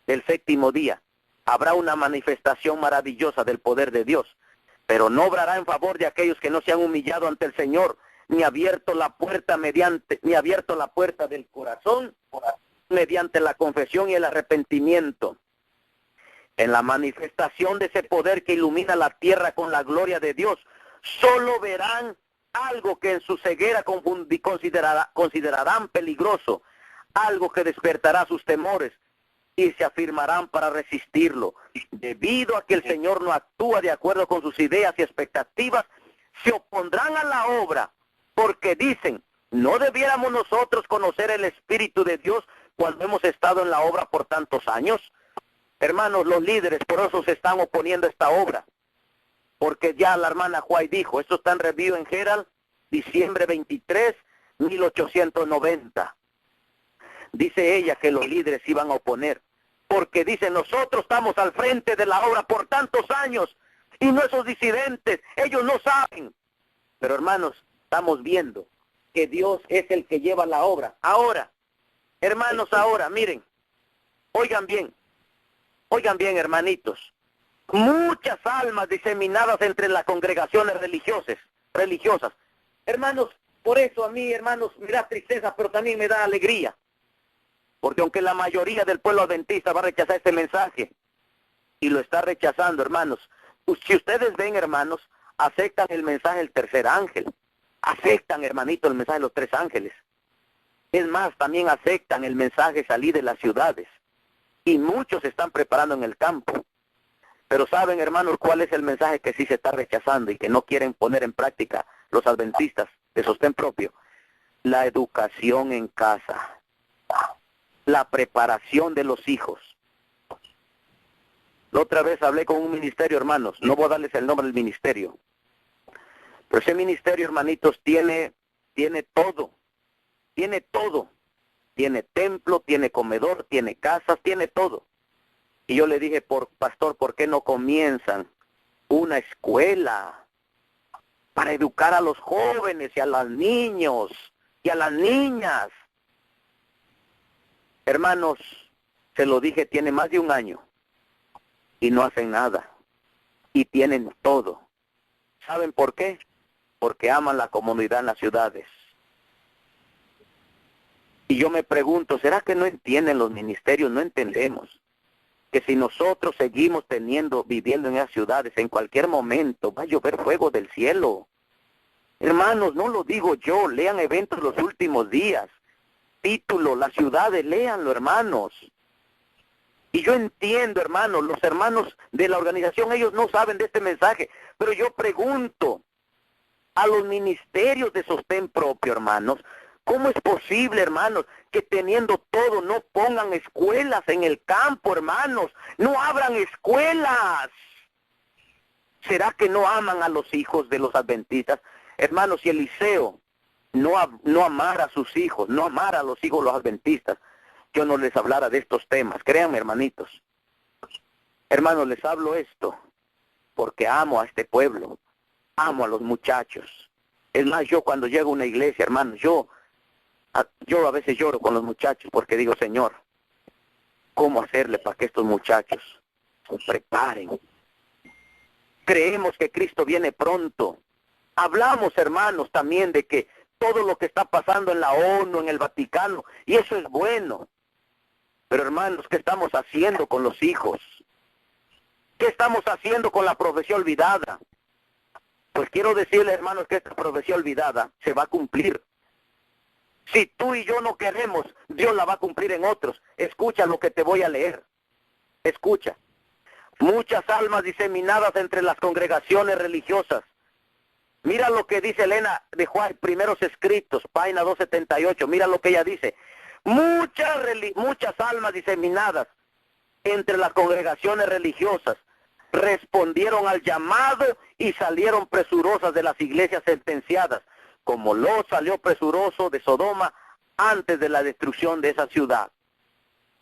del séptimo día habrá una manifestación maravillosa del poder de Dios, pero no obrará en favor de aquellos que no se han humillado ante el Señor, ni abierto la puerta del corazón mediante la confesión y el arrepentimiento. En la manifestación de ese poder que ilumina la tierra con la gloria de Dios, solo verán algo que en su ceguera considerarán peligroso, algo que despertará sus temores y se afirmarán para resistirlo. Debido a que el Señor no actúa de acuerdo con sus ideas y expectativas, se opondrán a la obra, porque dicen, ¿no debiéramos nosotros conocer el Espíritu de Dios cuando hemos estado en la obra por tantos años? Hermanos, los líderes por eso se están oponiendo a esta obra, porque ya la hermana White dijo, esto está en Review en Herald, diciembre 23, 1890. Dice ella que los líderes iban a oponer, porque dice, nosotros estamos al frente de la obra por tantos años, y no esos disidentes, ellos no saben. Pero hermanos, estamos viendo que Dios es el que lleva la obra. Ahora, hermanos, miren, oigan bien, hermanitos, muchas almas diseminadas entre las congregaciones religiosas. Hermanos, por eso a mí, hermanos, me da tristeza, pero también me da alegría. Porque aunque la mayoría del pueblo adventista va a rechazar este mensaje, y lo está rechazando, hermanos, si ustedes ven, hermanos, aceptan el mensaje del tercer ángel, aceptan, hermanito, el mensaje de los tres ángeles. Es más, también aceptan el mensaje salir de las ciudades. Y muchos se están preparando en el campo. Pero saben, hermanos, cuál es el mensaje que sí se está rechazando y que no quieren poner en práctica los adventistas de sostén propio. La educación en casa. La preparación de los hijos. La otra vez hablé con un ministerio, hermanos. No voy a darles el nombre del ministerio. Pero ese ministerio, hermanitos, tiene todo. Tiene todo. Tiene templo, tiene comedor, tiene casas, tiene todo. Y yo le dije, pastor, ¿por qué no comienzan una escuela para educar a los jóvenes y a los niños y a las niñas? Hermanos, se lo dije, tiene más de un año y no hacen nada. Y tienen todo. ¿Saben por qué? Porque aman la comunidad en las ciudades. Y yo me pregunto, ¿será que no entienden los ministerios? No entendemos que si nosotros seguimos viviendo en esas ciudades, en cualquier momento va a llover fuego del cielo. Hermanos, no lo digo yo, lean Eventos los Últimos Días. Título, las ciudades, léanlo, hermanos. Y yo entiendo, hermanos, los hermanos de la organización, ellos no saben de este mensaje, pero yo pregunto a los ministerios de sostén propio, hermanos, ¿cómo es posible, hermanos, que teniendo todo no pongan escuelas en el campo, hermanos? No abran escuelas. ¿Será que no aman a los hijos de los adventistas? Hermanos, si Eliseo no amara a sus hijos, no amara a los hijos de los adventistas, yo no les hablara de estos temas. Créanme, hermanitos. Hermanos, les hablo esto porque amo a este pueblo, amo a los muchachos. Es más, yo cuando llego a una iglesia, hermanos, yo a veces lloro con los muchachos porque digo, Señor, ¿cómo hacerle para que estos muchachos se preparen? Creemos que Cristo viene pronto. Hablamos, hermanos, también de que todo lo que está pasando en la ONU, en el Vaticano, y eso es bueno. Pero hermanos, ¿qué estamos haciendo con los hijos? ¿Qué estamos haciendo con la profecía olvidada? Pues quiero decirles, hermanos, que esta profecía olvidada se va a cumplir. Si tú y yo no queremos, Dios la va a cumplir en otros. Escucha lo que te voy a leer. Escucha. Muchas almas diseminadas entre las congregaciones religiosas. Mira lo que dice Elena de Juárez, Primeros Escritos, página 278. Mira lo que ella dice. Muchas almas diseminadas entre las congregaciones religiosas respondieron al llamado y salieron presurosas de las iglesias sentenciadas, como Lot salió presuroso de Sodoma antes de la destrucción de esa ciudad.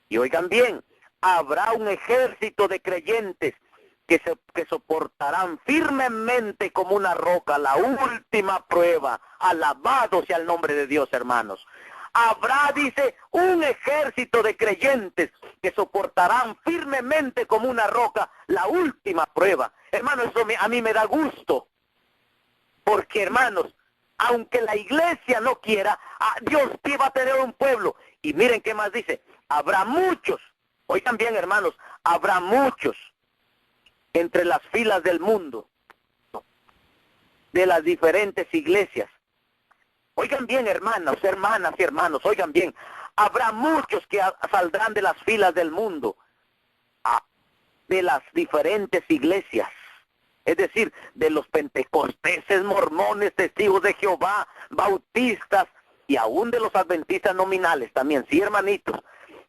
Y oigan bien, habrá un ejército de creyentes que soportarán firmemente como una roca la última prueba. Alabado sea el nombre de Dios, hermanos. Habrá, dice, un ejército de creyentes que soportarán firmemente como una roca la última prueba. Hermanos, eso a mí me da gusto. Porque, hermanos, aunque la iglesia no quiera, Dios sí va a tener un pueblo. Y miren qué más dice. Habrá muchos, oigan bien, hermanos, habrá muchos entre las filas del mundo, de las diferentes iglesias. Oigan bien, hermanos y hermanos, oigan bien. Habrá muchos que saldrán de las filas del mundo, de las diferentes iglesias. Es decir, de los pentecosteses, mormones, testigos de Jehová, bautistas y aún de los adventistas nominales también. Sí, hermanitos,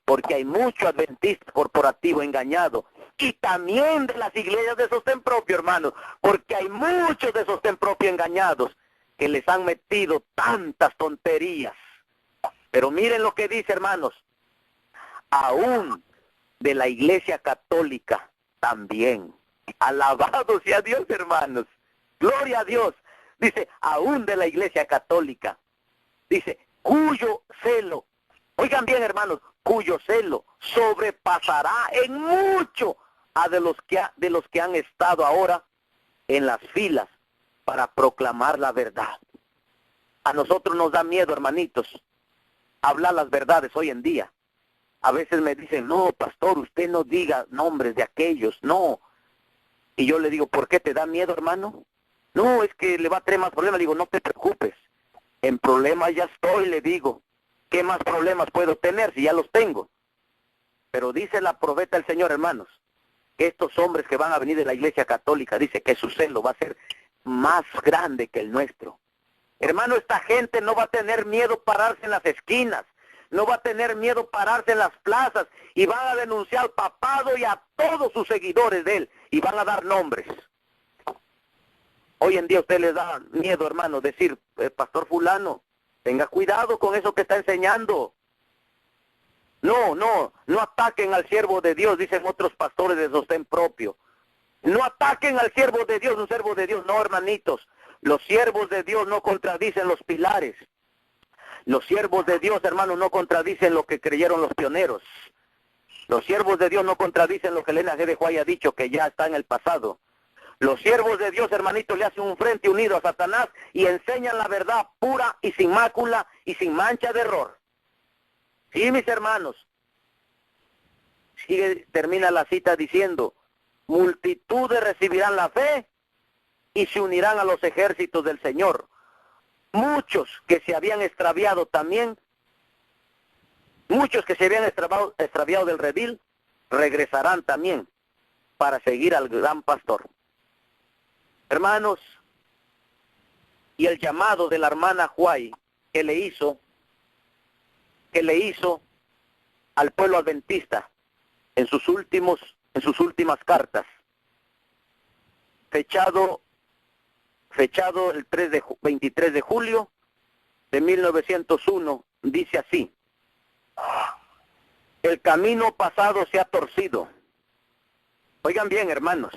porque hay mucho adventista corporativo engañado. Y también de las iglesias de sostén propio, hermanos, porque hay muchos de sostén propio engañados que les han metido tantas tonterías. Pero miren lo que dice, hermanos, aún de la iglesia católica también. Alabado sea Dios, hermanos. Gloria a Dios. Dice, aún de la iglesia católica. Dice, cuyo celo, oigan bien, hermanos, cuyo celo sobrepasará en mucho a de los que han estado ahora en las filas para proclamar la verdad. A nosotros nos da miedo, hermanitos, hablar las verdades hoy en día. A veces me dicen, no, pastor, usted no diga nombres de aquellos, no. Y yo le digo, ¿por qué te da miedo, hermano? No, es que le va a traer más problemas. Le digo, no te preocupes, en problemas ya estoy, le digo. ¿Qué más problemas puedo tener si ya los tengo? Pero dice la profeta del Señor, hermanos, que estos hombres que van a venir de la iglesia católica, dice que su celo va a ser más grande que el nuestro. Hermano, esta gente no va a tener miedo pararse en las esquinas, no va a tener miedo pararse en las plazas y van a denunciar al papado y a todos sus seguidores de él y van a dar nombres. Hoy en día a usted les da miedo, hermano, decir, pastor fulano, tenga cuidado con eso que está enseñando. No ataquen al siervo de Dios, dicen otros pastores de sostén propio. No ataquen al siervo de Dios, un siervo de Dios, no, hermanitos. Los siervos de Dios no contradicen los pilares. Los siervos de Dios, hermanos, no contradicen lo que creyeron los pioneros. Los siervos de Dios no contradicen lo que Elena G. de Juárez ha dicho, que ya está en el pasado. Los siervos de Dios, hermanitos, le hacen un frente unido a Satanás y enseñan la verdad pura y sin mácula y sin mancha de error. Sí, mis hermanos. Termina la cita diciendo, multitudes recibirán la fe y se unirán a los ejércitos del Señor. Muchos que se habían extraviado también, muchos que se habían extraviado del redil, regresarán también para seguir al gran pastor. Hermanos, y el llamado de la hermana Juárez que le hizo al pueblo adventista en sus últimas cartas, fechado el 23 de julio de 1901, dice así: el camino pasado se ha torcido. Oigan bien, hermanos,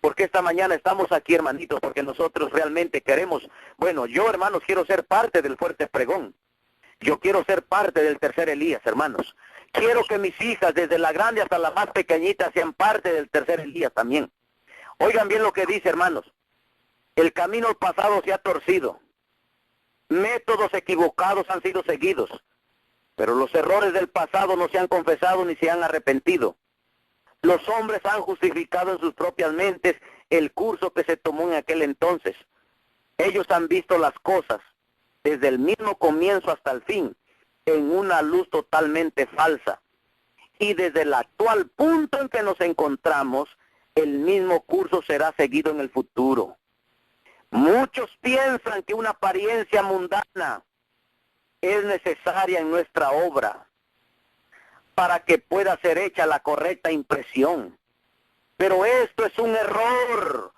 porque esta mañana estamos aquí, hermanitos, porque nosotros realmente queremos, bueno, yo, hermanos, quiero ser parte del fuerte pregón. Yo quiero ser parte del tercer Elías, hermanos. Quiero que mis hijas, desde la grande hasta la más pequeñita, sean parte del tercer Elías también. Oigan bien lo que dice, hermanos. El camino pasado se ha torcido. Métodos equivocados han sido seguidos. Pero los errores del pasado no se han confesado ni se han arrepentido. Los hombres han justificado en sus propias mentes el curso que se tomó en aquel entonces. Ellos han visto las cosas desde el mismo comienzo hasta el fin en una luz totalmente falsa. Y desde el actual punto en que nos encontramos, el mismo curso será seguido en el futuro. Muchos piensan que una apariencia mundana es necesaria en nuestra obra para que pueda ser hecha la correcta impresión. Pero esto es un error.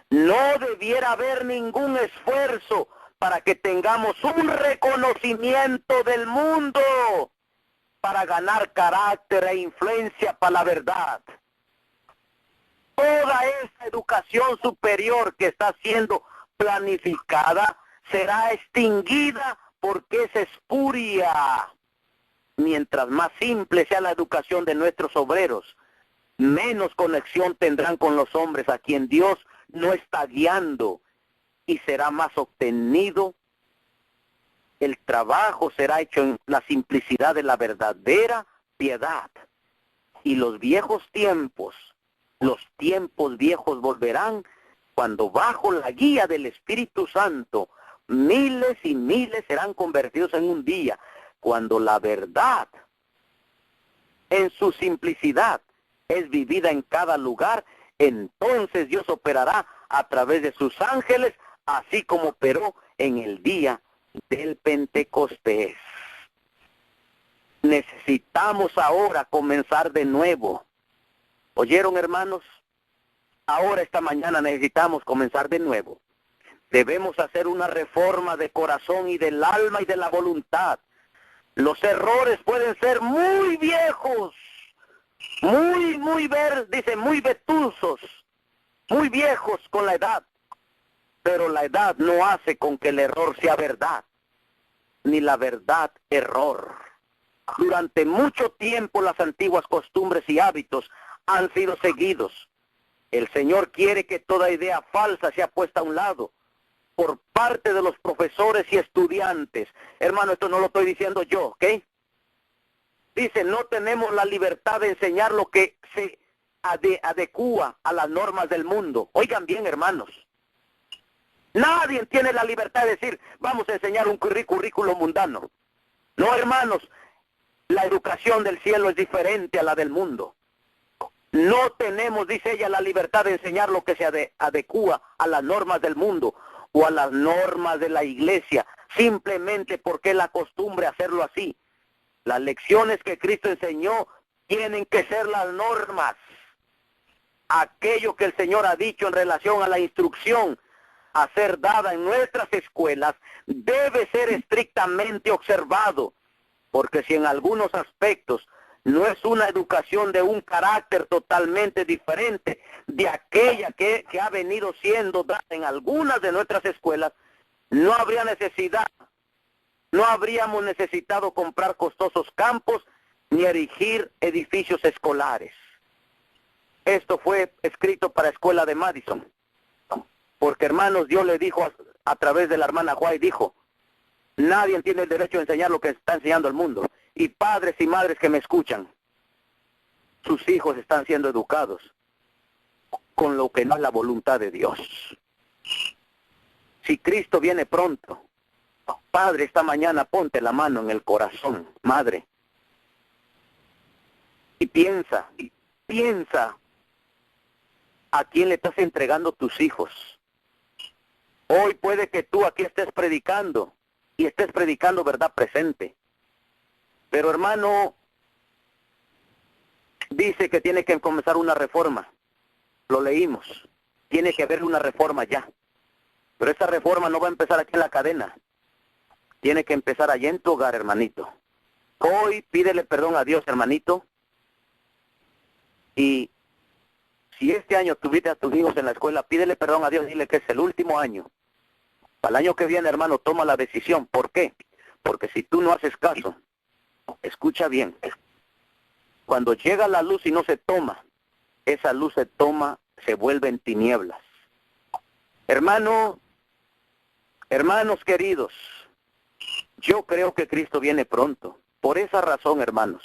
No debiera haber ningún esfuerzo para que tengamos un reconocimiento del mundo para ganar carácter e influencia para la verdad. Toda esa educación superior que está siendo planificada será extinguida porque es espuria. Mientras más simple sea la educación de nuestros obreros, menos conexión tendrán con los hombres a quien Dios no está guiando, y será más obtenido. El trabajo será hecho en la simplicidad de la verdadera piedad. Y los viejos tiempos, los tiempos viejos volverán cuando bajo la guía del Espíritu Santo, miles y miles serán convertidos en un día, cuando la verdad, en su simplicidad, es vivida en cada lugar. Entonces Dios operará a través de sus ángeles, así como operó en el día del Pentecostés. Necesitamos ahora comenzar de nuevo. ¿Oyeron, hermanos? Ahora, esta mañana, necesitamos comenzar de nuevo. Debemos hacer una reforma de corazón y del alma y de la voluntad. Los errores pueden ser muy viejos, muy vetusos, muy viejos con la edad. Pero la edad no hace con que el error sea verdad, ni la verdad error. Durante mucho tiempo las antiguas costumbres y hábitos han sido seguidos. El Señor quiere que toda idea falsa sea puesta a un lado por parte de los profesores y estudiantes. Hermano, esto no lo estoy diciendo yo, ¿ok? Dice, no tenemos la libertad de enseñar lo que se adecúa a las normas del mundo. Oigan bien, hermanos. Nadie tiene la libertad de decir, vamos a enseñar un currículo mundano. No, hermanos, la educación del cielo es diferente a la del mundo. No tenemos, dice ella, la libertad de enseñar lo que se adecúa a las normas del mundo o a las normas de la iglesia, simplemente porque es la costumbre hacerlo así. Las lecciones que Cristo enseñó tienen que ser las normas. Aquello que el Señor ha dicho en relación a la instrucción a ser dada en nuestras escuelas debe ser estrictamente observado, porque si en algunos aspectos no es una educación de un carácter totalmente diferente de aquella que ha venido siendo dada en algunas de nuestras escuelas, no habríamos necesitado comprar costosos campos ni erigir edificios escolares. Esto fue escrito para Escuela de Madison, porque, hermanos, Dios le dijo a través de la hermana White, dijo, nadie tiene el derecho de enseñar lo que está enseñando el mundo. Y padres y madres que me escuchan, sus hijos están siendo educados con lo que no es la voluntad de Dios. Si Cristo viene pronto, padre, esta mañana ponte la mano en el corazón, madre, y piensa a quién le estás entregando tus hijos. Hoy puede que tú aquí estés predicando, y estés predicando verdad presente. Pero, hermano, dice que tiene que comenzar una reforma. Lo leímos. Tiene que haber una reforma ya. Pero esa reforma no va a empezar aquí en la cadena. Tiene que empezar allá en tu hogar, hermanito. Hoy pídele perdón a Dios, hermanito. Y si este año tuviste a tus hijos en la escuela, pídele perdón a Dios, dile que es el último año. Para el año que viene, hermano, toma la decisión. ¿Por qué? Porque si tú no haces caso, escucha bien, cuando llega la luz y no se toma, esa luz se vuelve en tinieblas. Hermanos queridos, yo creo que Cristo viene pronto. Por esa razón, hermanos,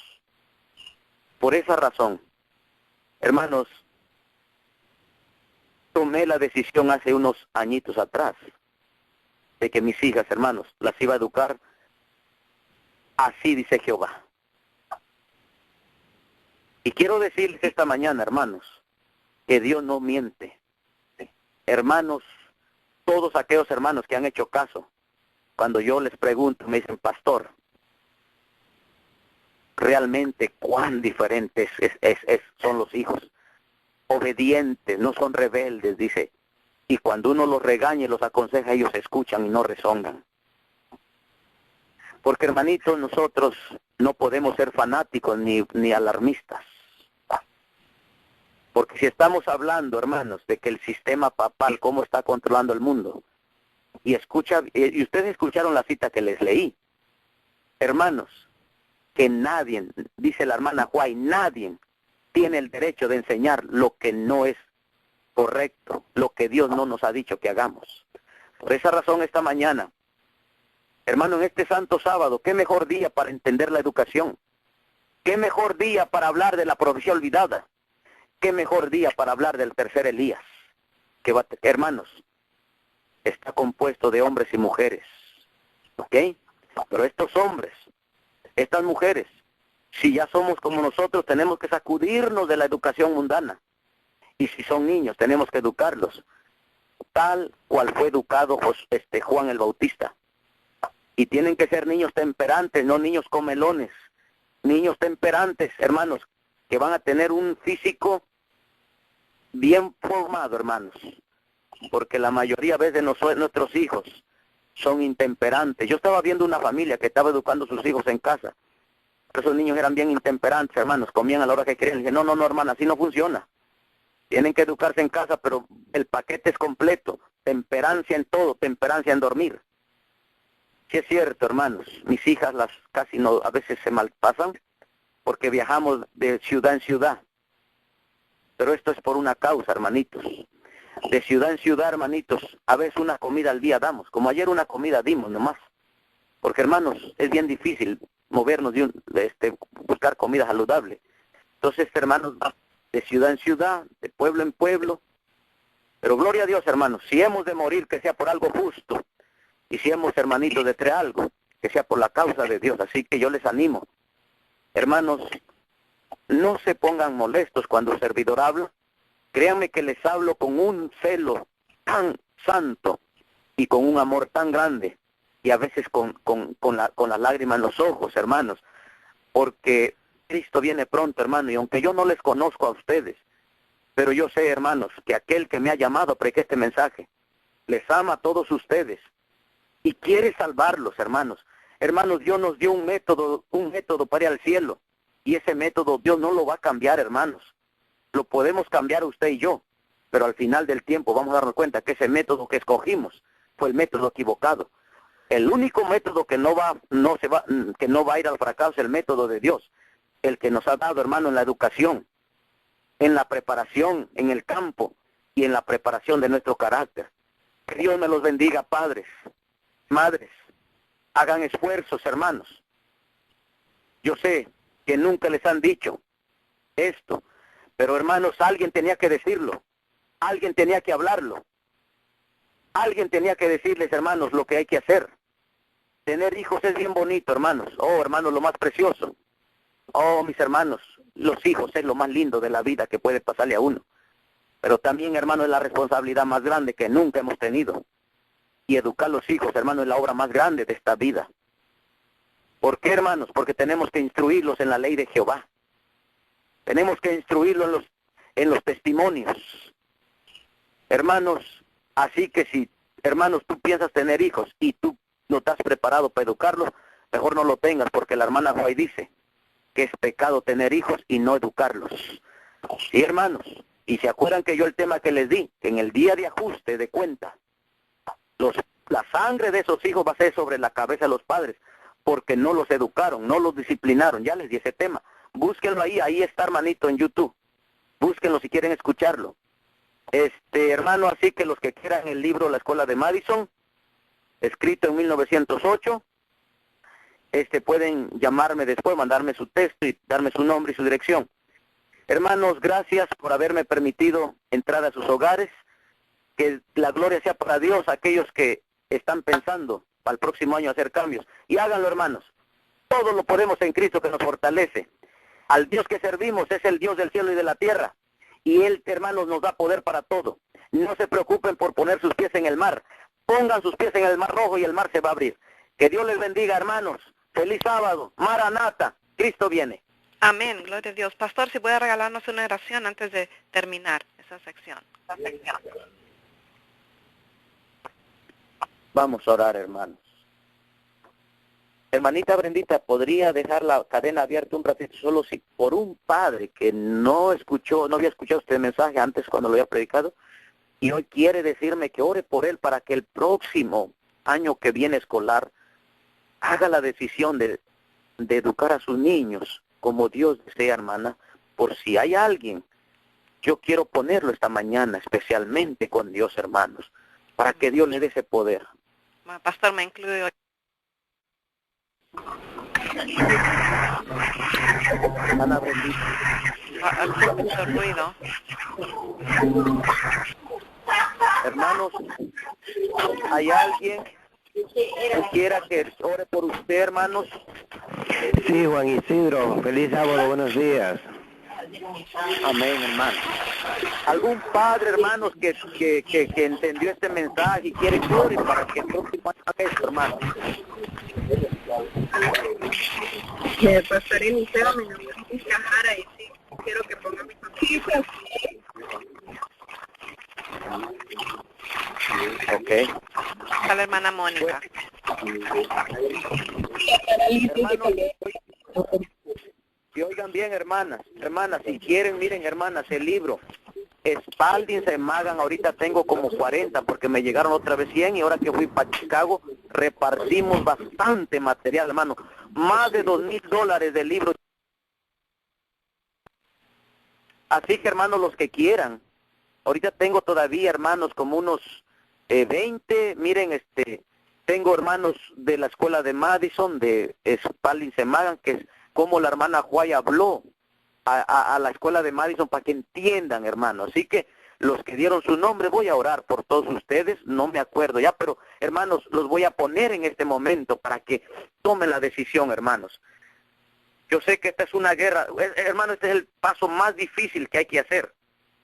hermanos, tomé la decisión hace unos añitos atrás de que mis hijas, hermanos, las iba a educar. Así dice Jehová. Y quiero decirles esta mañana, hermanos, que Dios no miente. Hermanos, todos aquellos hermanos que han hecho caso, cuando yo les pregunto, me dicen, pastor, realmente cuán diferentes son los hijos. Obedientes, no son rebeldes, dice. Y cuando uno los regaña y los aconseja, ellos escuchan y no rezongan. Porque, hermanitos, nosotros no podemos ser fanáticos ni alarmistas. Porque si estamos hablando, hermanos, de que el sistema papal, cómo está controlando el mundo, y ustedes escucharon la cita que les leí, hermanos, que nadie, dice la hermana White, nadie tiene el derecho de enseñar lo que no es correcto, lo que Dios no nos ha dicho que hagamos. Por esa razón, esta mañana, hermano, en este santo sábado, qué mejor día para entender la educación, qué mejor día para hablar de la profecía olvidada, qué mejor día para hablar del tercer Elías, hermanos, está compuesto de hombres y mujeres, ¿ok? Pero estos hombres, estas mujeres, si ya somos como nosotros, tenemos que sacudirnos de la educación mundana. Y si son niños, tenemos que educarlos, tal cual fue educado Juan el Bautista. Y tienen que ser niños temperantes, no niños comelones. Niños temperantes, hermanos, que van a tener un físico bien formado, hermanos. Porque la mayoría de veces nuestros hijos son intemperantes. Yo estaba viendo una familia que estaba educando a sus hijos en casa. Esos niños eran bien intemperantes, hermanos. Comían a la hora que querían. Dije, no, hermana, así no funciona. Tienen que educarse en casa, pero el paquete es completo. Temperancia en todo, temperancia en dormir. Sí es cierto, hermanos. Mis hijas a veces se malpasan porque viajamos de ciudad en ciudad. Pero esto es por una causa, hermanitos. De ciudad en ciudad, hermanitos, a veces una comida al día damos. Como ayer una comida dimos nomás. Porque, hermanos, es bien difícil movernos buscar comida saludable. Entonces, hermanos, de ciudad en ciudad, de pueblo en pueblo. Pero gloria a Dios, hermanos, si hemos de morir, que sea por algo justo. Y si hemos, hermanitos, de traer algo, que sea por la causa de Dios. Así que yo les animo. Hermanos, no se pongan molestos cuando el servidor habla. Créanme que les hablo con un celo tan santo y con un amor tan grande. Y a veces con la lágrima en los ojos, hermanos. Porque Cristo viene pronto, hermano. Y aunque yo no les conozco a ustedes, pero yo sé, hermanos, que aquel que me ha llamado a predicar este mensaje, les ama a todos ustedes. Y quiere salvarlos, hermanos. Hermanos, Dios nos dio un método para ir al cielo. Y ese método Dios no lo va a cambiar, hermanos. Lo podemos cambiar usted y yo. Pero al final del tiempo vamos a darnos cuenta que ese método que escogimos fue el método equivocado. El único método que no va a ir al fracaso es el método de Dios. El que nos ha dado, hermano, en la educación, en la preparación, en el campo y en la preparación de nuestro carácter. Que Dios me los bendiga, padres, madres. Hagan esfuerzos, hermanos. Yo sé que nunca les han dicho esto, pero hermanos, alguien tenía que decirlo. Alguien tenía que hablarlo. Alguien tenía que decirles, hermanos, lo que hay que hacer. Tener hijos es bien bonito, hermanos. Oh, hermanos, lo más precioso. Oh, mis hermanos, los hijos es lo más lindo de la vida que puede pasarle a uno. Pero también, hermanos, es la responsabilidad más grande que nunca hemos tenido. Y educar a los hijos, hermanos, es la obra más grande de esta vida. ¿Por qué, hermanos? Porque tenemos que instruirlos en la ley de Jehová. Tenemos que instruirlos en los testimonios. Hermanos, así que si, hermanos, tú piensas tener hijos y tú no estás preparado para educarlos, mejor no lo tengas, porque la hermana White dice que es pecado tener hijos y no educarlos. Sí, hermanos, y se acuerdan que yo el tema que les di, que en el día de ajuste de cuenta, la sangre de esos hijos va a ser sobre la cabeza de los padres, porque no los educaron, no los disciplinaron. Ya les di ese tema. Búsquenlo ahí está, hermanito, en YouTube. Búsquenlo si quieren escucharlo. Hermano, así que los que quieran el libro La Escuela de Madison, escrito en 1908, pueden llamarme después, mandarme su texto y darme su nombre y su dirección. Hermanos, gracias por haberme permitido entrar a sus hogares. Que la gloria sea para Dios, aquellos que están pensando para el próximo año hacer cambios. Y háganlo, hermanos. Todo lo podemos en Cristo que nos fortalece. Al Dios que servimos es el Dios del cielo y de la tierra. Y Él, hermanos, nos da poder para todo. No se preocupen por poner sus pies en el mar. Pongan sus pies en el mar rojo y el mar se va a abrir. Que Dios les bendiga, hermanos. Feliz sábado. Maranata. Cristo viene. Amén, gloria a Dios. Pastor, si puede regalarnos una oración antes de terminar esa sección. Vamos a orar, hermanos. Hermanita Brendita, ¿podría dejar la cadena abierta un ratito solo si por un padre que no había escuchado este mensaje antes cuando lo había predicado, y hoy quiere decirme que ore por él para que el próximo año que viene escolar haga la decisión de educar a sus niños como Dios desea, hermana? Por si hay alguien, yo quiero ponerlo esta mañana especialmente con Dios, hermanos, para que Dios le dé ese poder. Pastor, me incluyo. Hermana Brendita. Mucho ruido. Hermanos, ¿hay alguien que quiera que ore por usted, hermanos? Sí, Juan Isidro, feliz sábado, buenos días. Amén, hermano. ¿Algún padre, hermanos, que entendió este mensaje y quiere que ore para que el próximo año haga esto, hermano? Pastor Eliseo, mi nombre es Mónica Jara y sí, quiero que ponga mi familia. Ok. Está la hermana Mónica. Y oigan bien, hermanas, si quieren, miren, hermanas, el libro Spalding se Magan, ahorita tengo como 40 porque me llegaron otra vez 100 y ahora que fui para Chicago repartimos bastante material, hermano, más de $2,000 de libros. Así que, hermanos, los que quieran, ahorita tengo todavía, hermanos, como unos 20, miren, tengo hermanos de la escuela de Madison, de Spalding se Magan, que es como la hermana Juay habló a la escuela de Madison para que entiendan, hermanos. Así que los que dieron su nombre, voy a orar por todos ustedes, no me acuerdo ya, pero hermanos, los voy a poner en este momento para que tomen la decisión, hermanos. Yo sé que esta es una guerra, hermanos, este es el paso más difícil que hay que hacer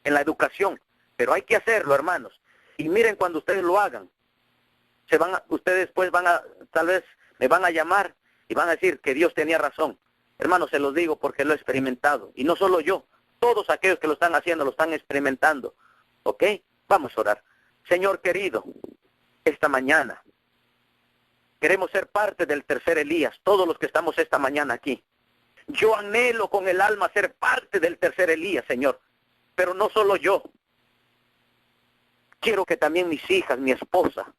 en la educación, pero hay que hacerlo, hermanos. Y miren, cuando ustedes lo hagan, ustedes pues tal vez me van a llamar y van a decir que Dios tenía razón. Hermanos, se los digo porque lo he experimentado. Y no solo yo, todos aquellos que lo están haciendo, lo están experimentando. ¿Ok? Vamos a orar. Señor querido, esta mañana queremos ser parte del tercer Elías, todos los que estamos esta mañana aquí. Yo anhelo con el alma ser parte del tercer Elías, Señor. Pero no solo yo. Quiero que también mis hijas, mi esposa,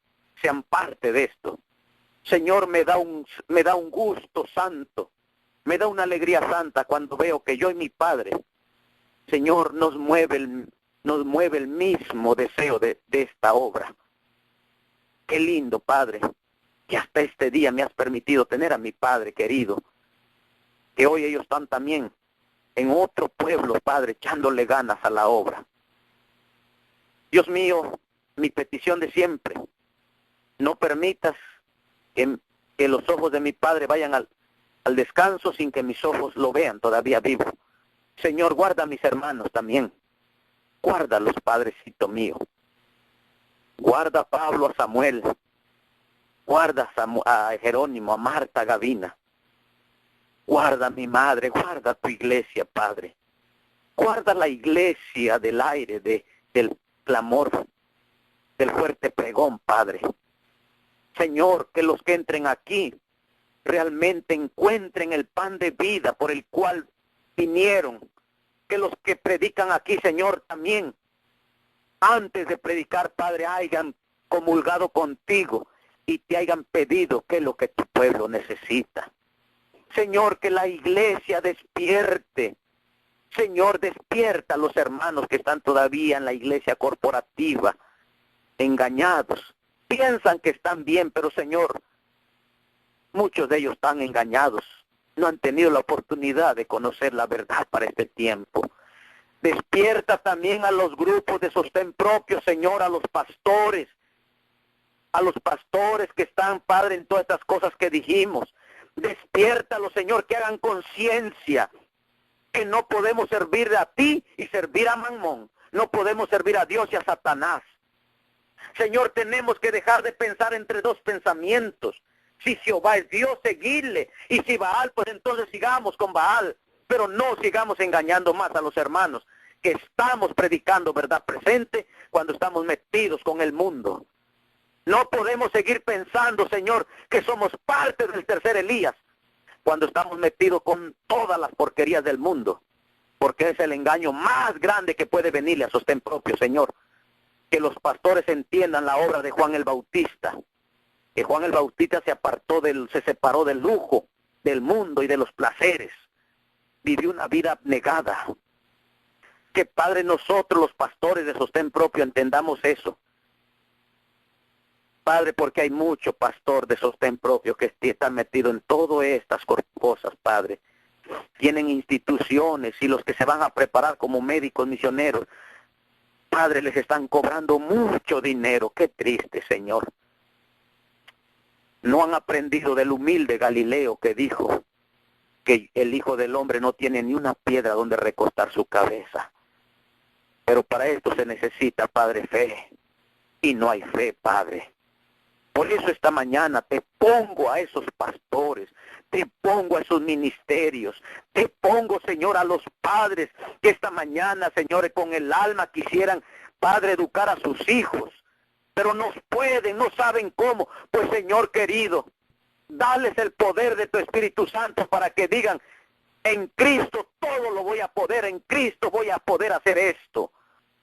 sean parte de esto. Señor, me da un gusto santo. Me da una alegría santa cuando veo que yo y mi Padre, Señor, nos mueve el mismo deseo de esta obra. Qué lindo, Padre, que hasta este día me has permitido tener a mi Padre querido, que hoy ellos están también en otro pueblo, Padre, echándole ganas a la obra. Dios mío, mi petición de siempre, no permitas que los ojos de mi Padre vayan al descanso sin que mis ojos lo vean todavía vivo. Señor, guarda a mis hermanos también. Guárdalos, Padrecito mío. Guarda a Pablo, a Samuel. Guarda a Jerónimo, a Marta, a Gavina. Guarda a mi madre, guarda a tu iglesia, Padre. Guarda la iglesia del aire, del clamor, del fuerte pregón, Padre. Señor, que los que entren aquí realmente encuentren el pan de vida por el cual vinieron. Que los que predican aquí, Señor, también, antes de predicar, Padre, hayan comulgado contigo y te hayan pedido qué es lo que tu pueblo necesita. Señor, que la iglesia despierte. Señor, despierta a los hermanos que están todavía en la iglesia corporativa, engañados. Piensan que están bien, pero Señor, muchos de ellos están engañados. No han tenido la oportunidad de conocer la verdad para este tiempo. Despierta también a los grupos de sostén propio, Señor, a los pastores que están, Padre, en todas estas cosas que dijimos. Despiértalos, Señor, que hagan conciencia que no podemos servir a ti y servir a Mamón. No podemos servir a Dios y a Satanás. Señor, tenemos que dejar de pensar entre dos pensamientos. Si Jehová es Dios, seguirle. Y si Baal, pues entonces sigamos con Baal. Pero no sigamos engañando más a los hermanos que estamos predicando verdad presente cuando estamos metidos con el mundo. No podemos seguir pensando, Señor, que somos parte del tercer Elías cuando estamos metidos con todas las porquerías del mundo. Porque es el engaño más grande que puede venirle a sostén propio, Señor. Que los pastores entiendan la obra de Juan el Bautista. Que Juan el Bautista se separó del lujo, del mundo y de los placeres. Vivió una vida abnegada. Que, Padre, nosotros los pastores de sostén propio entendamos eso. Padre, porque hay mucho pastor de sostén propio que están metido en todas estas cosas, Padre. Tienen instituciones y los que se van a preparar como médicos misioneros, Padre, les están cobrando mucho dinero. Qué triste, Señor. No han aprendido del humilde Galileo que dijo que el Hijo del Hombre no tiene ni una piedra donde recostar su cabeza. Pero para esto se necesita, Padre, fe. Y no hay fe, Padre. Por eso esta mañana te pongo a esos pastores, te pongo a esos ministerios, te pongo, Señor, a los padres que esta mañana, Señor, con el alma quisieran, Padre, educar a sus hijos, pero no pueden, no saben cómo. Pues, Señor querido, dales el poder de tu Espíritu Santo para que digan, en Cristo todo lo voy a poder, en Cristo voy a poder hacer esto.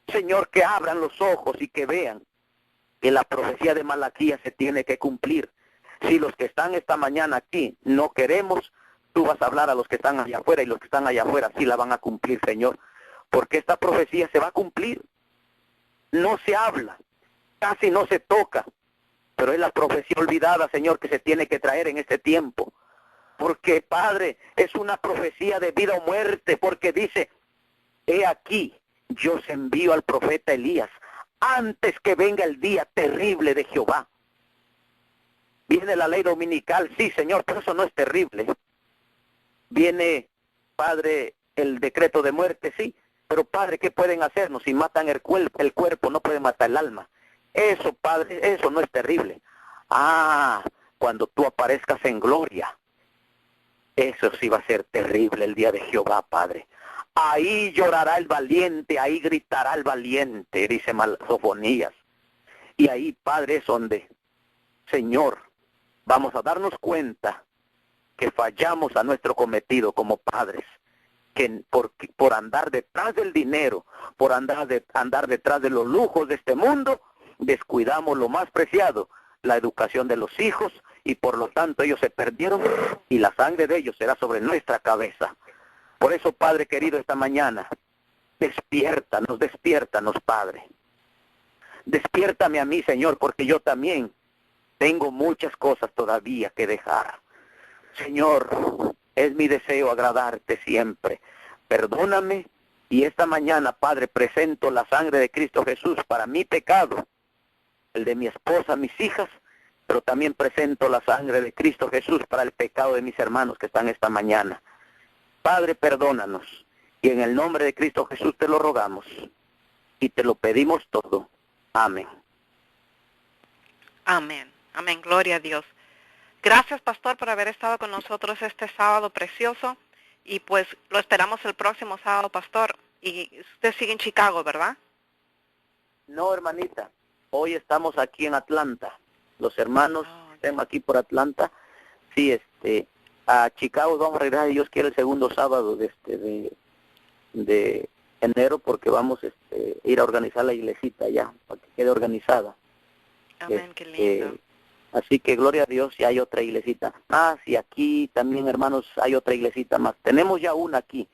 Señor, que abran los ojos y que vean que la profecía de Malaquías se tiene que cumplir. Si los que están esta mañana aquí no queremos, tú vas a hablar a los que están allá afuera y los que están allá afuera sí la van a cumplir, Señor. Porque esta profecía se va a cumplir. No se habla, casi no se toca, pero es la profecía olvidada, Señor, que se tiene que traer en este tiempo. Porque, Padre, es una profecía de vida o muerte, porque dice, he aquí, yo os envío al profeta Elías, antes que venga el día terrible de Jehová. Viene la ley dominical, sí, Señor, pero eso no es terrible. Viene, Padre, el decreto de muerte, sí, pero, Padre, ¿qué pueden hacernos? Si matan el cuerpo, no pueden matar el alma. Eso, Padre, eso no es terrible. Cuando tú aparezcas en gloria, eso sí va a ser terrible el día de Jehová, Padre. Ahí llorará el valiente, ahí gritará el valiente, dice Sofonías. Y ahí, Padre, es donde, Señor, vamos a darnos cuenta que fallamos a nuestro cometido como padres, que por andar detrás del dinero, por andar detrás de los lujos de este mundo, descuidamos lo más preciado, la educación de los hijos, y por lo tanto ellos se perdieron y la sangre de ellos será sobre nuestra cabeza. Por eso, Padre querido, esta mañana, despiértanos, Padre. Despiértame a mí, Señor, porque yo también tengo muchas cosas todavía que dejar. Señor, es mi deseo agradarte siempre. Perdóname, y esta mañana, Padre, presento la sangre de Cristo Jesús para mi pecado, el de mi esposa, mis hijas, pero también presento la sangre de Cristo Jesús para el pecado de mis hermanos que están esta mañana. Padre, perdónanos, y en el nombre de Cristo Jesús te lo rogamos, y te lo pedimos todo. Amén. Amén. Amén. Gloria a Dios. Gracias, pastor, por haber estado con nosotros este sábado precioso, y pues lo esperamos el próximo sábado, pastor. Y usted sigue en Chicago, ¿verdad? No, hermanita, hoy estamos aquí en Atlanta. Los hermanos estamos aquí por Atlanta. Sí, a Chicago vamos a regresar, Dios quiere, el segundo sábado de enero, porque vamos a ir a organizar la iglesita ya, para que quede organizada. Amén, qué lindo. Así que gloria a Dios, y hay otra iglesita. Sí, aquí también, hermanos, hay otra iglesita más. Tenemos ya una aquí,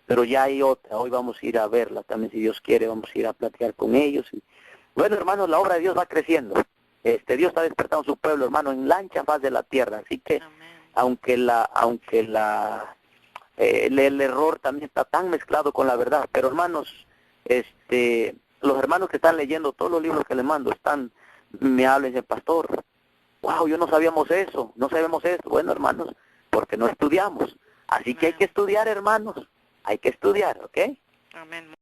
pero ya hay otra. Hoy vamos a ir a verla también, si Dios quiere, vamos a ir a platicar con ellos. Bueno, hermanos, la obra de Dios va creciendo. Dios está despertando a su pueblo, hermano, en la ancha faz de la tierra. Así que, el error también está tan mezclado con la verdad. Pero, hermanos, los hermanos que están leyendo todos los libros que les mando, me hablan el pastor. Wow, yo no sabíamos eso, no sabemos eso. Bueno, hermanos, porque no estudiamos. Así que hay que estudiar, hermanos. Hay que estudiar, ¿ok? Amén.